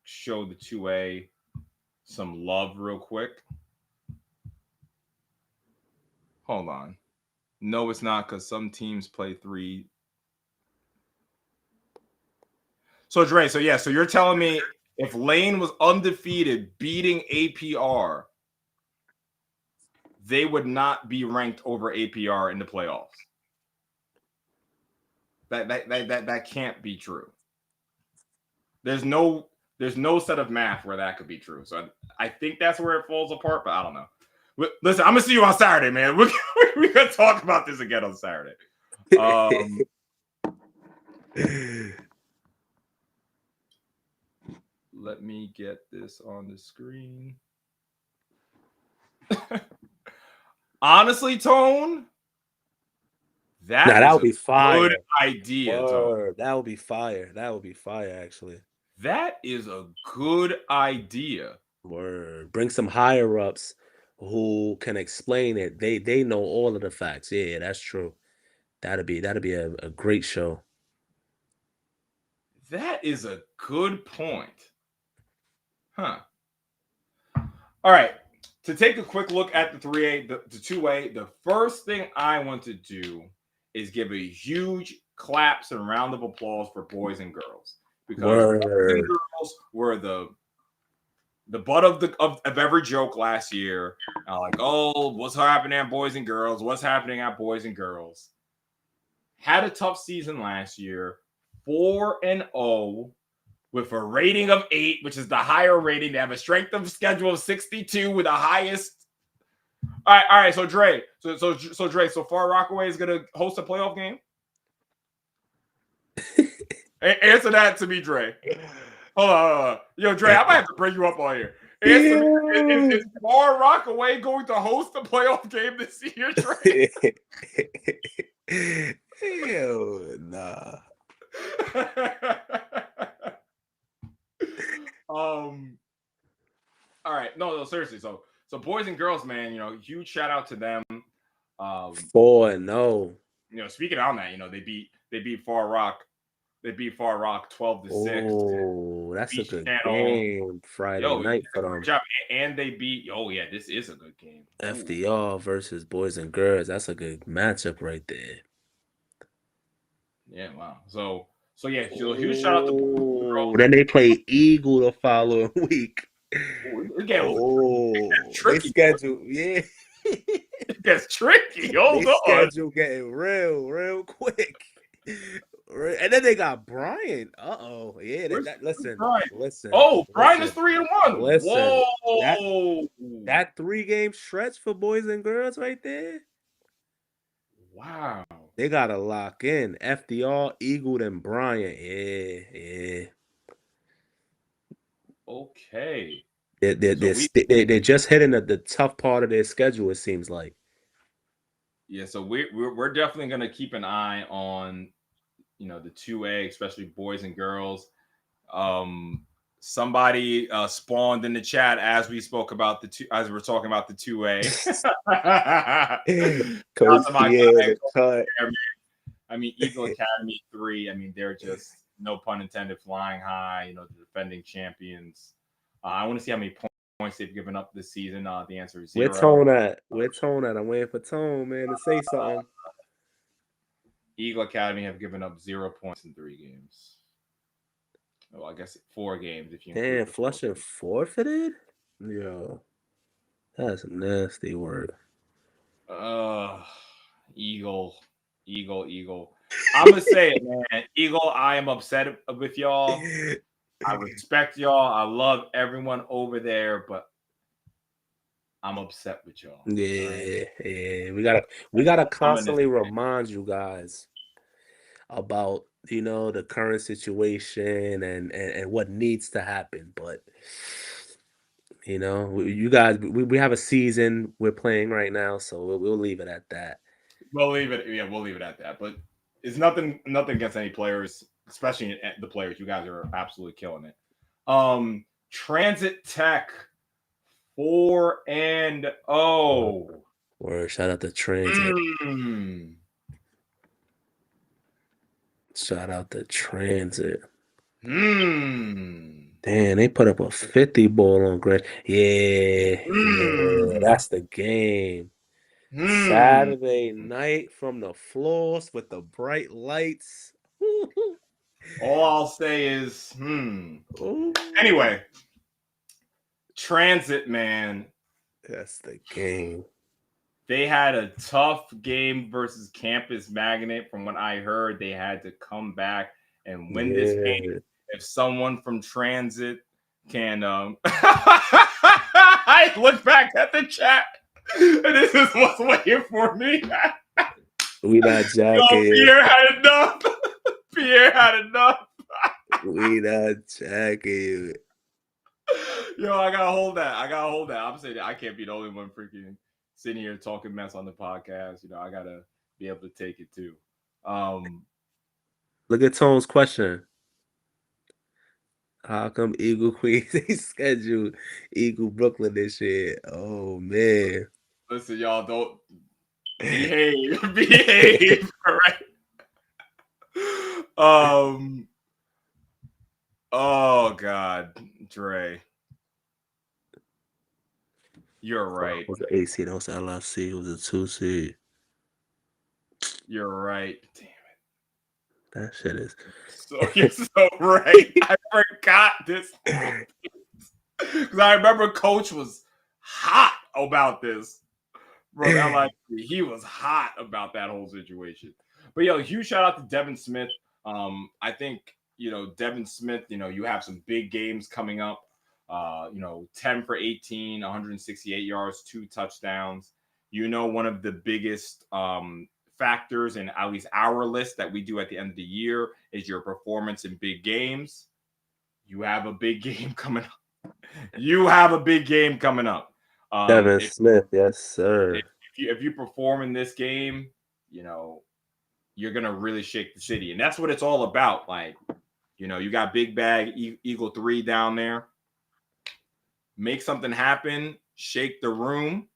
show the 2A some love real quick. Hold on. No, it's not, because some teams play 3. So Dre, so you're telling me if Lane was undefeated beating APR, they would not be ranked over APR in the playoffs. That can't be true. There's no set of math where that could be true. So I think that's where it falls apart, but I don't know. Listen, I'm gonna see you on Saturday, man. We're gonna talk about this again on Saturday. Let me get this on the screen. Honestly, Tone, that would be fire. Good idea, Tone. That would be fire. That would be fire, actually. That is a good idea. Word. Bring some higher ups who can explain it. They know all of the facts. Yeah, that's true. That'd be a great show. That is a good point. Huh. All right. To take a quick look at the 3A, the 2A, the first thing I want to do is give a huge claps and round of applause for boys and girls. Because boys and girls were the butt of every joke last year. Like, oh, what's happening at boys and girls? What's happening at boys and girls? Had a tough season last year, 4-0 with a rating of 8, which is the higher rating. They have a strength of schedule of 62 with the highest. All right. So Dre, so Far Rockaway is gonna host a playoff game. Answer that to me, Dre. Hold on. Yo, Dre, I might have to bring you up on here. Is Far Rockaway going to host a playoff game this year, Dre? Hell nah. All right. No, seriously. So boys and girls, man, huge shout out to them. 4-0. Speaking on that, they beat Far Rock. They beat Far Rock 12-6. Oh, that's a good game Friday night for them. Job. And they beat. Oh yeah, this is a good game. FDR versus boys and girls. That's a good matchup right there. Yeah. Wow. So huge shout out to boys and girls. Then they play Eagle the following week. They schedule, yeah. It gets tricky. Hold on. Schedule getting real quick. And then they got Brian. Yeah. Listen. Oh, Brian is 3-1. Listen. Whoa. That 3-game stretch for boys and girls right there. Wow. They gotta lock in. FDR, Eagle, and Brian. Yeah. Okay. They're just hitting the tough part of their schedule, it seems like. Yeah, so we're definitely gonna keep an eye on the 2A, especially boys and girls. Somebody spawned in the chat as we spoke about as we're talking about the 2A. I mean, Eagle Academy 3. I mean, they're just, no pun intended, flying high. The defending champions. I want to see how many points they've given up this season. The answer is 0. Where's Tone at? I'm waiting for Tone, man, to say something. Eagle Academy have given up 0 points in 3 games. Well, I guess 4 games if you. Damn, Flushing forfeited? Yo, that's a nasty word. Eagle. I'm gonna say it, man. Eagle, I am upset with y'all. I respect y'all. I love everyone over there, but I'm upset with y'all. Yeah, right? Yeah. We gotta constantly remind you guys about the current situation and what needs to happen. But you guys, we have a season we're playing right now, so we'll leave it at that. We'll leave it at that. But it's nothing against any players, especially the players. You guys are absolutely killing it. Transit Tech 4-0. Word, shout out to Transit. Shout out to Transit. Damn, they put up a 50 ball on Grant. Yeah, that's the game. Saturday night from the floors with the bright lights. All I'll say is, Ooh. Anyway, Transit, man. That's the game. They had a tough game versus Campus Magnet. From what I heard, they had to come back and win this game. If someone from Transit can, I look back at the chat, and this is what's waiting for me. We not jacking. Pierre had enough. Pierre had enough. We not jacking. Yo, I gotta hold that. I'm saying I can't be the only one freaking sitting here talking mess on the podcast. I gotta be able to take it too. Look at Tone's question. How come Eagle Queens they scheduled Eagle Brooklyn this year? Oh man. Listen, y'all don't behave. Behave, all right? Oh God, Dre. You're right. It was the 8 seed, that was the LFC, it was a 2 seed. You're right. Damn it. That shit is You're so right. I forgot this. Because I remember Coach was hot about this. Bro, I'm like, he was hot about that whole situation. But yo, huge shout out to Devin Smith. I think Devin Smith, you have some big games coming up. 10 for 18, 168 yards, 2 touchdowns. One of the biggest factors in at least our list that we do at the end of the year is your performance in big games. You have a big game coming up. Devin Smith, yes, sir. If you perform in this game, you're gonna really shake the city, and that's what it's all about. Like, you got Big Bag Eagle 3 down there. Make something happen, shake the room,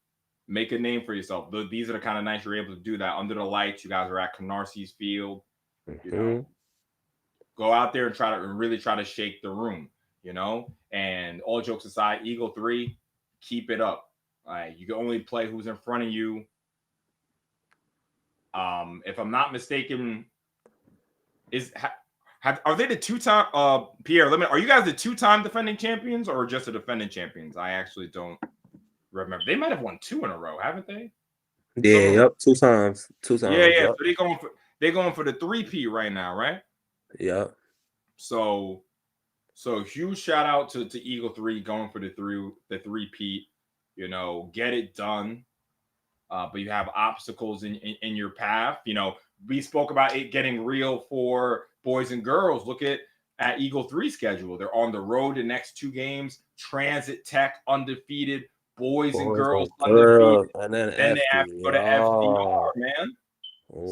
make a name for yourself. These are the kind of nights you're able to do that under the lights. You guys are at Canarsi's Field. Go out there and really try to shake the room. And all jokes aside, Eagle 3, keep it up. You can only play who's in front of you. If I'm not mistaken, are they the 2-time Pierre? Are you guys the 2-time defending champions or just the defending champions? I actually don't remember. They might have won 2 in a row, haven't they? Yeah, yep, 2 times. 2 times. Yeah. Yep. So they're going for the 3P right now, right? Yep. So huge shout out to Eagle 3 going for the 3P. Get it done. But you have obstacles in your path. We spoke about it getting real for boys and girls. Look at Eagle 3 schedule. They're on the road the next 2 games. Transit Tech undefeated. Boys and girls undefeated. And then they have to go to FDR, man.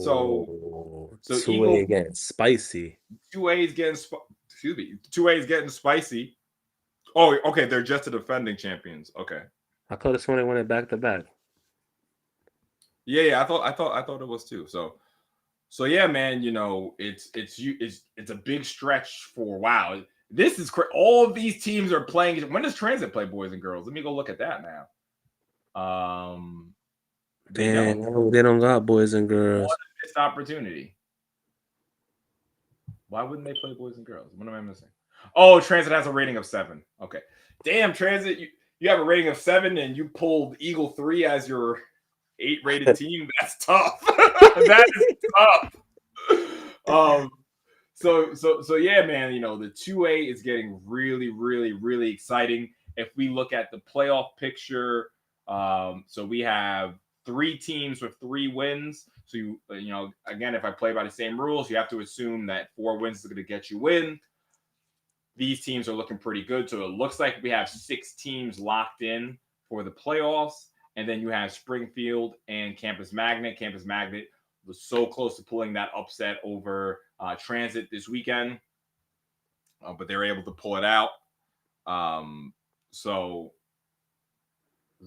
So 2A Eagle getting spicy. 2A is getting 2A is getting spicy. Oh, okay. They're just the defending champions. Okay. I thought this one they went back to back. Yeah. I thought it was too. So yeah, man. It's a big stretch for wow. This is all of these teams are playing. When does Transit play boys and girls? Let me go look at that now. They don't got boys and girls. What a missed opportunity. Why wouldn't they play boys and girls? What am I missing? Oh, Transit has a rating of 7. Okay. Damn, Transit, you have a rating of 7 and you pulled Eagle 3 as your 8-rated team. That's tough. That is tough. So yeah, man, the 2A is getting really, really, really exciting. If we look at the playoff picture, so we have 3 teams with 3 wins. So again, if I play by the same rules, you have to assume that 4 wins is going to get you in. These teams are looking pretty good. So it looks like we have 6 teams locked in for the playoffs. And then you have Springfield and Campus Magnet. Campus Magnet was so close to pulling that upset over Transit this weekend, but they were able to pull it out. So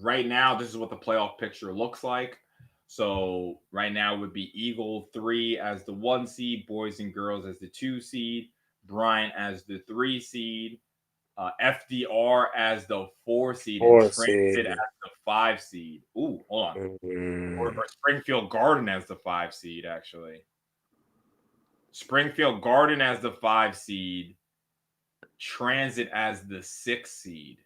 right now, this is what the playoff picture looks like. So right now it would be Eagle 3 as the 1 seed, boys and girls as the 2 seed, Bryant as the 3 seed, FDR as the 4 seed, and Transit as the 5 seed. Ooh, hold on. Or Springfield Garden as the 5 seed, actually. Springfield Garden as the 5 seed. Transit as the 6 seed.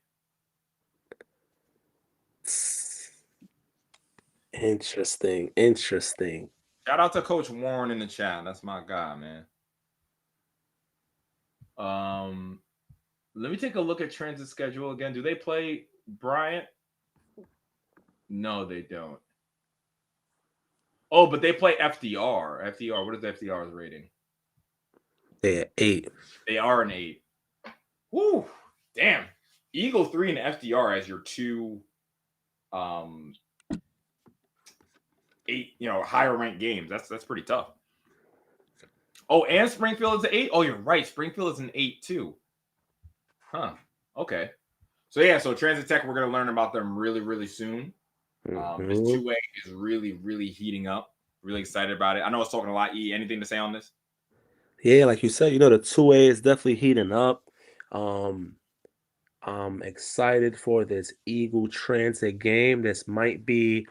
Interesting. Shout out to Coach Warren in the chat. That's my guy, man. Let me take a look at Transit schedule again. Do they play Bryant? No, they don't. Oh, but they play FDR. FDR. What is FDR's rating? They're 8. They are an 8. Woo! Damn. Eagle 3 and FDR as your 2 8, higher ranked games. That's pretty tough. Oh, and Springfield is an 8? Oh, you're right. Springfield is an 8 too. Huh. Okay. So yeah, so Transit Tech, we're gonna learn about them really, really soon. This 2A is really, really heating up. Really excited about it. I know it's talking a lot. E, anything to say on this? Yeah, like you said, the 2A is definitely heating up. I'm excited for this Eagle Transit game. This might be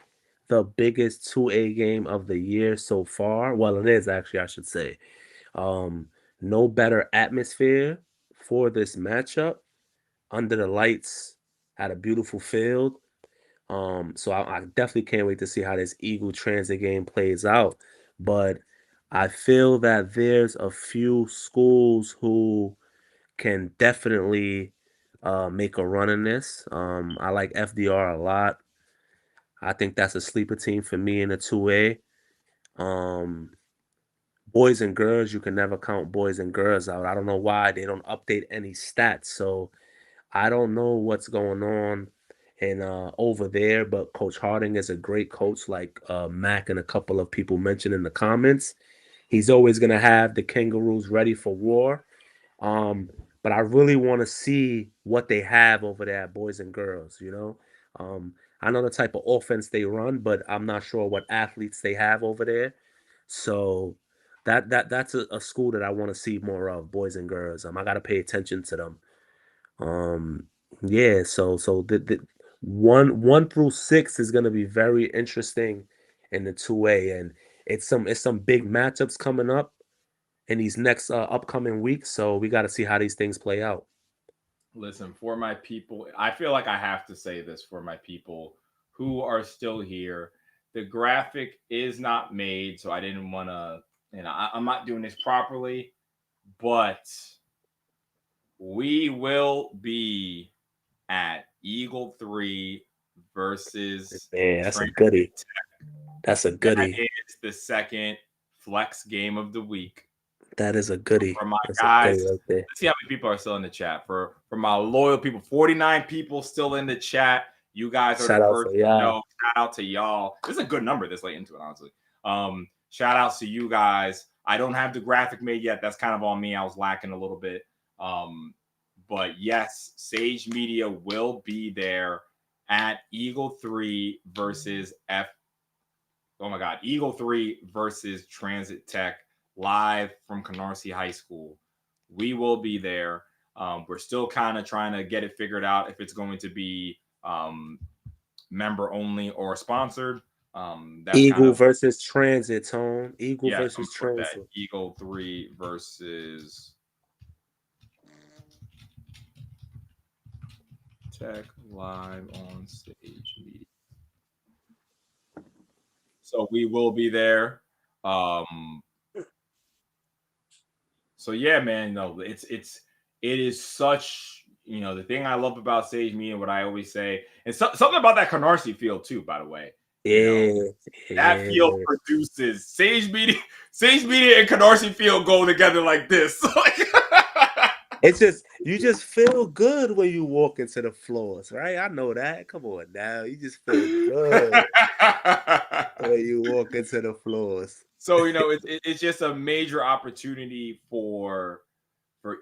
the biggest 2A game of the year so far. Well, it is actually, I should say. No better atmosphere for this matchup. Under the lights at a beautiful field. So I definitely can't wait to see how this Eagle Transit game plays out. But I feel that there's a few schools who can definitely make a run in this. I like FDR a lot. I think that's a sleeper team for me in the 2A. Boys and girls, you can never count boys and girls out. I don't know why they don't update any stats. So I don't know what's going on and over there, but Coach Harding is a great coach, like Mac and a couple of people mentioned in the comments. He's always going to have the Kangaroos ready for war. But I really want to see what they have over there at boys and girls, I know the type of offense they run, but I'm not sure what athletes they have over there. So that's a school that I want to see more of, boys and girls. I got to pay attention to them. Yeah, so the 1 through 6 is gonna be very interesting in the 2A, and it's some big matchups coming up in these next upcoming weeks. So we got to see how these things play out. Listen, for my people, I feel like I have to say this for my people who are still here. The graphic is not made, so I didn't want to, I'm not doing this properly, but we will be at Eagle 3 versus Yeah, that's a Transit goodie. Tech. That's a goodie. That is the second flex game of the week. That is a goodie. For my That's guys, right there. let's see how many people are still in the chat. For my loyal people, 49 people still in the chat. You guys are Shout the out first to to y'all. know. Shout out to y'all. This is a good number this late into it, honestly. Shout outs to you guys. I don't have the graphic made yet. That's kind of on me. I was lacking a little bit. But yes, Sage Media will be there at Eagle 3 versus Eagle 3 versus Transit Tech live from Canarsie High School. We will be there. We're still kind of trying to get it figured out if it's going to be member only or sponsored. That's Eagle versus Transit, Tone. Eagle versus Transit. Transit. Eagle 3 versus Tech live on Stage Media. So we will be there. So yeah, man, no, it is such, the thing I love about Sage Media, what I always say, and something about that Canarsie field too, by the way. That field produces Sage Media and Canarsie field go together like this. It's just, you just feel good when you walk into the floors, right? I know that. Come on now. You just feel good when you walk into the floors. So, it's just a major opportunity for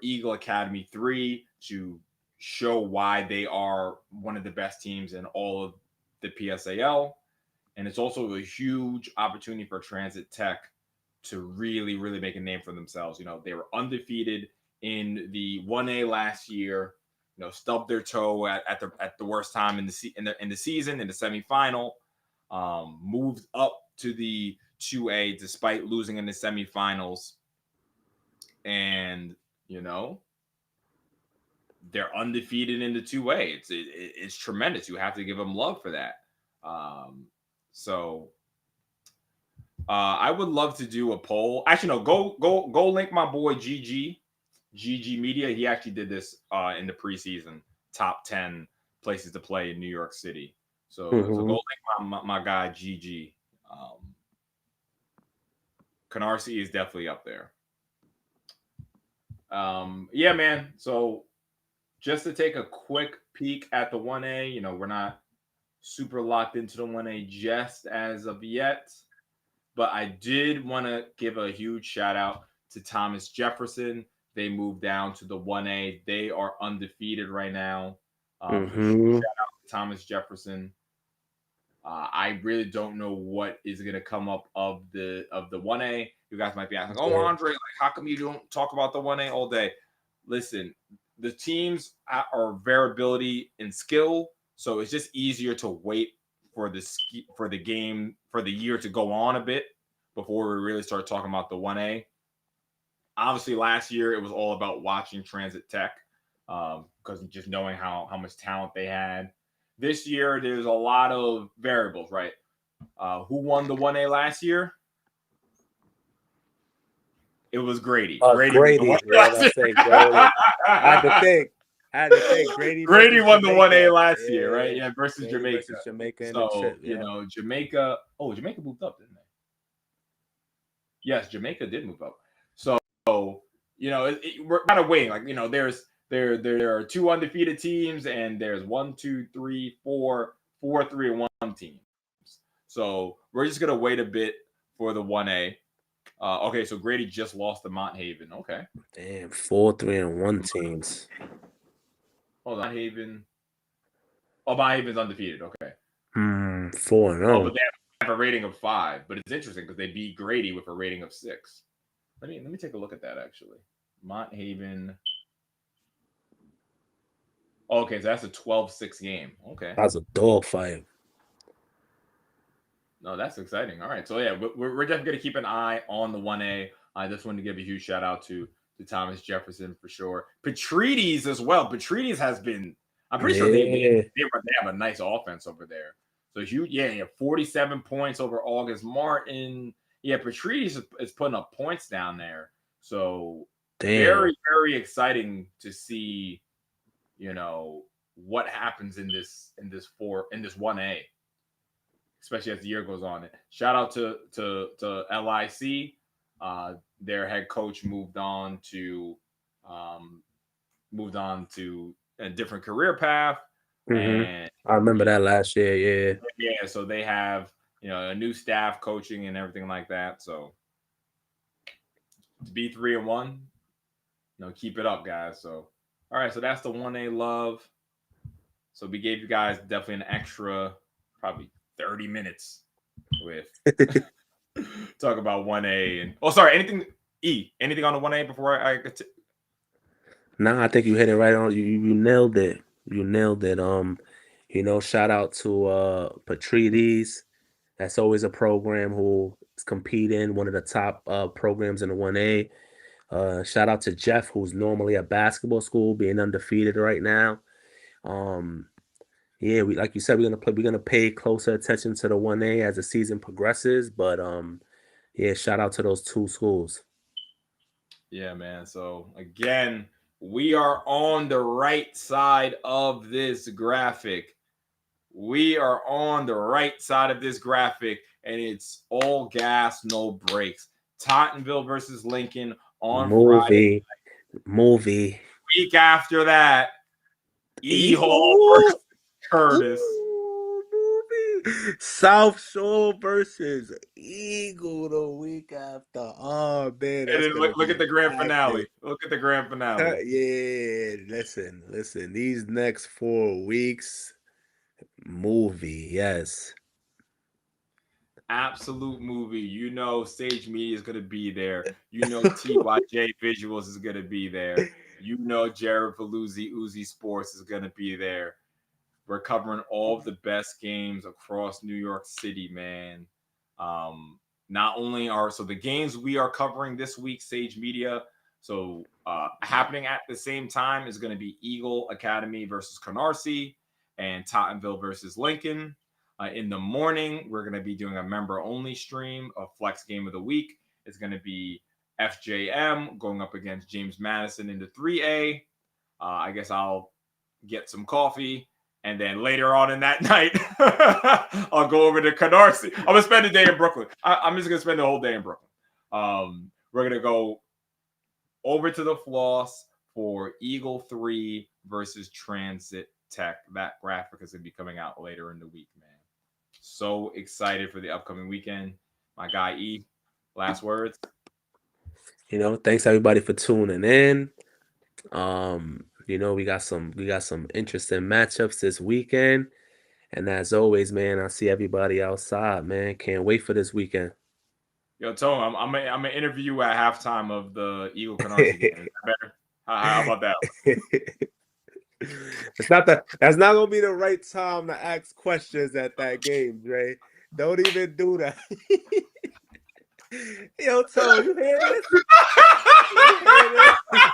Eagle Academy 3 to show why they are one of the best teams in all of the PSAL. And it's also a huge opportunity for Transit Tech to really, really make a name for themselves. They were undefeated in the 1A last year, stubbed their toe at the worst time in the season, in the semifinal, moved up to the 2A despite losing in the semifinals. and they're undefeated in the 2A. It's tremendous. You have to give them love for that. So I would love to do a poll. Actually, no, go link my boy GG Media. He actually did this in the preseason top 10 places to play in New York City. So go link my guy GG. Canarsie is definitely up there. Yeah, man. So just to take a quick peek at the 1A, we're not super locked into the 1A just as of yet, but I did want to give a huge shout out to Thomas Jefferson. They moved down to the 1A. They are undefeated right now. Shout out to Thomas Jefferson. I really don't know what is going to come up of the 1A. You guys might be asking, "Oh, Andre, like, how come you don't talk about the 1A all day?" Listen, the teams are variability in skill, so it's just easier to wait for the game for the year to go on a bit before we really start talking about the 1A. Obviously, last year it was all about watching Transit Tech because just knowing how much talent they had. This year, there's a lot of variables, right? Who won the 1A last year? It was Grady. Grady won the 1A. I had to think. Grady won the 1A last year, right? Yeah, versus Jamaica. Versus Jamaica so, trip, yeah. Jamaica. Oh, Jamaica moved up, didn't they? Yes, Jamaica did move up. So, we're kind of waiting. Like, there are 2 undefeated teams, and there's 1, 2, 3, 4, 3, and 1 teams. So we're just gonna wait a bit for the 1A. Okay, so Grady just lost to Mont Haven. Okay. Damn, 4, 3, and 1 teams. Hold on, Mont Haven. Oh, Mont Haven's undefeated. Okay. 4-0. Oh, but they have a rating of 5. But it's interesting because they beat Grady with a rating of 6. Let me take a look at that actually. Mont Haven. Okay, so that's a 12-6 game. Okay. That's a dogfight. No, that's exciting. All right. So, yeah, we're definitely going to keep an eye on the 1A. I just wanted to give a huge shout out to Thomas Jefferson for sure. Petrides as well. Petrides has been, I'm pretty sure they have a nice offense over there. So, you 47 points over August Martin. Yeah, Petrides is putting up points down there. So, very, very exciting to see, what happens in this 1A. Especially as the year goes on. Shout out to LIC. Their head coach moved on to a different career path. And I remember that last year. Yeah. So they have a new staff coaching and everything like that. So to be 3-1, keep it up, guys. So all right. So that's the 1A love. So we gave you guys definitely an extra probably 30 minutes with talk about 1A and anything on the 1A before I get to. No, I think you hit it right on. You nailed it. Shout out to Petrides. That's always a program who is competing, one of the top programs in the 1A. Shout out to Jeff, who's normally a basketball school, being undefeated right now. Yeah, we like you said, we're gonna pay closer attention to the 1A as the season progresses. But yeah, shout out to those 2 schools. Yeah, man. So again, we are on the right side of this graphic. And it's all gas, no brakes. Tottenville versus Lincoln on Friday. Movie. Week after that, E-Hall versus Curtis. South Shore versus Eagle the week after. Oh man, and then look at the grand finale. Look at the grand finale. Yeah, listen. These next 4 weeks, movie, yes. Absolute movie. Sage Media is going to be there. TYJVisuals is going to be there. Jared Valluzzi, Uzzi Sports is going to be there. We're covering all of the best games across New York City, man. Not only so the games we are covering this week, Sage Media. So happening at the same time is going to be Eagle Academy versus Canarsie and Tottenville versus Lincoln. In the morning, we're going to be doing a member-only stream of Flex Game of the Week. It's going to be FJM going up against James Madison in the 3A. I guess I'll get some coffee. And then later on in that night, I'll go over to Canarsie. I'm going to spend the day in Brooklyn. I'm just going to spend the whole day in Brooklyn. We're going to go over to the Floss for Eagle 3 versus Transit Tech. That graphic is going to be coming out later in the week, man. So excited for the upcoming weekend. My guy E, last words. Thanks everybody for tuning in. We got some interesting matchups this weekend. And as always, man, I'll see everybody outside, man. Can't wait for this weekend. Yo, Tone, I'm gonna interview you at halftime of the Eagle Canarsie game. Is that better? How about that? That's not gonna be the right time to ask questions at that game, Dre. Don't even do that. Yo, Tone, you hear this?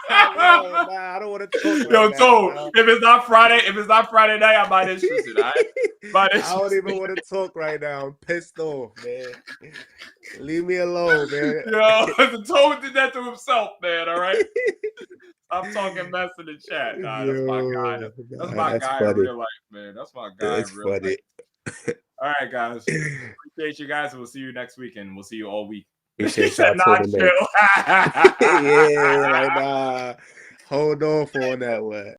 I don't want to talk. Yo, Tone, if it's not Friday night, I'm not interested. I don't even want to talk right now. I'm pissed off, man. Leave me alone, man. Yo, the Tone did that to himself, man. All right. I'm talking mess in the chat. Nah, that's my guy. That's my guy funny. In real life, man. That's my guy in real life. All right, guys. Appreciate you guys. We'll see you next week, and we'll see you all week. Appreciate y'all tuning in. Yeah, like nah. Hold on for that one.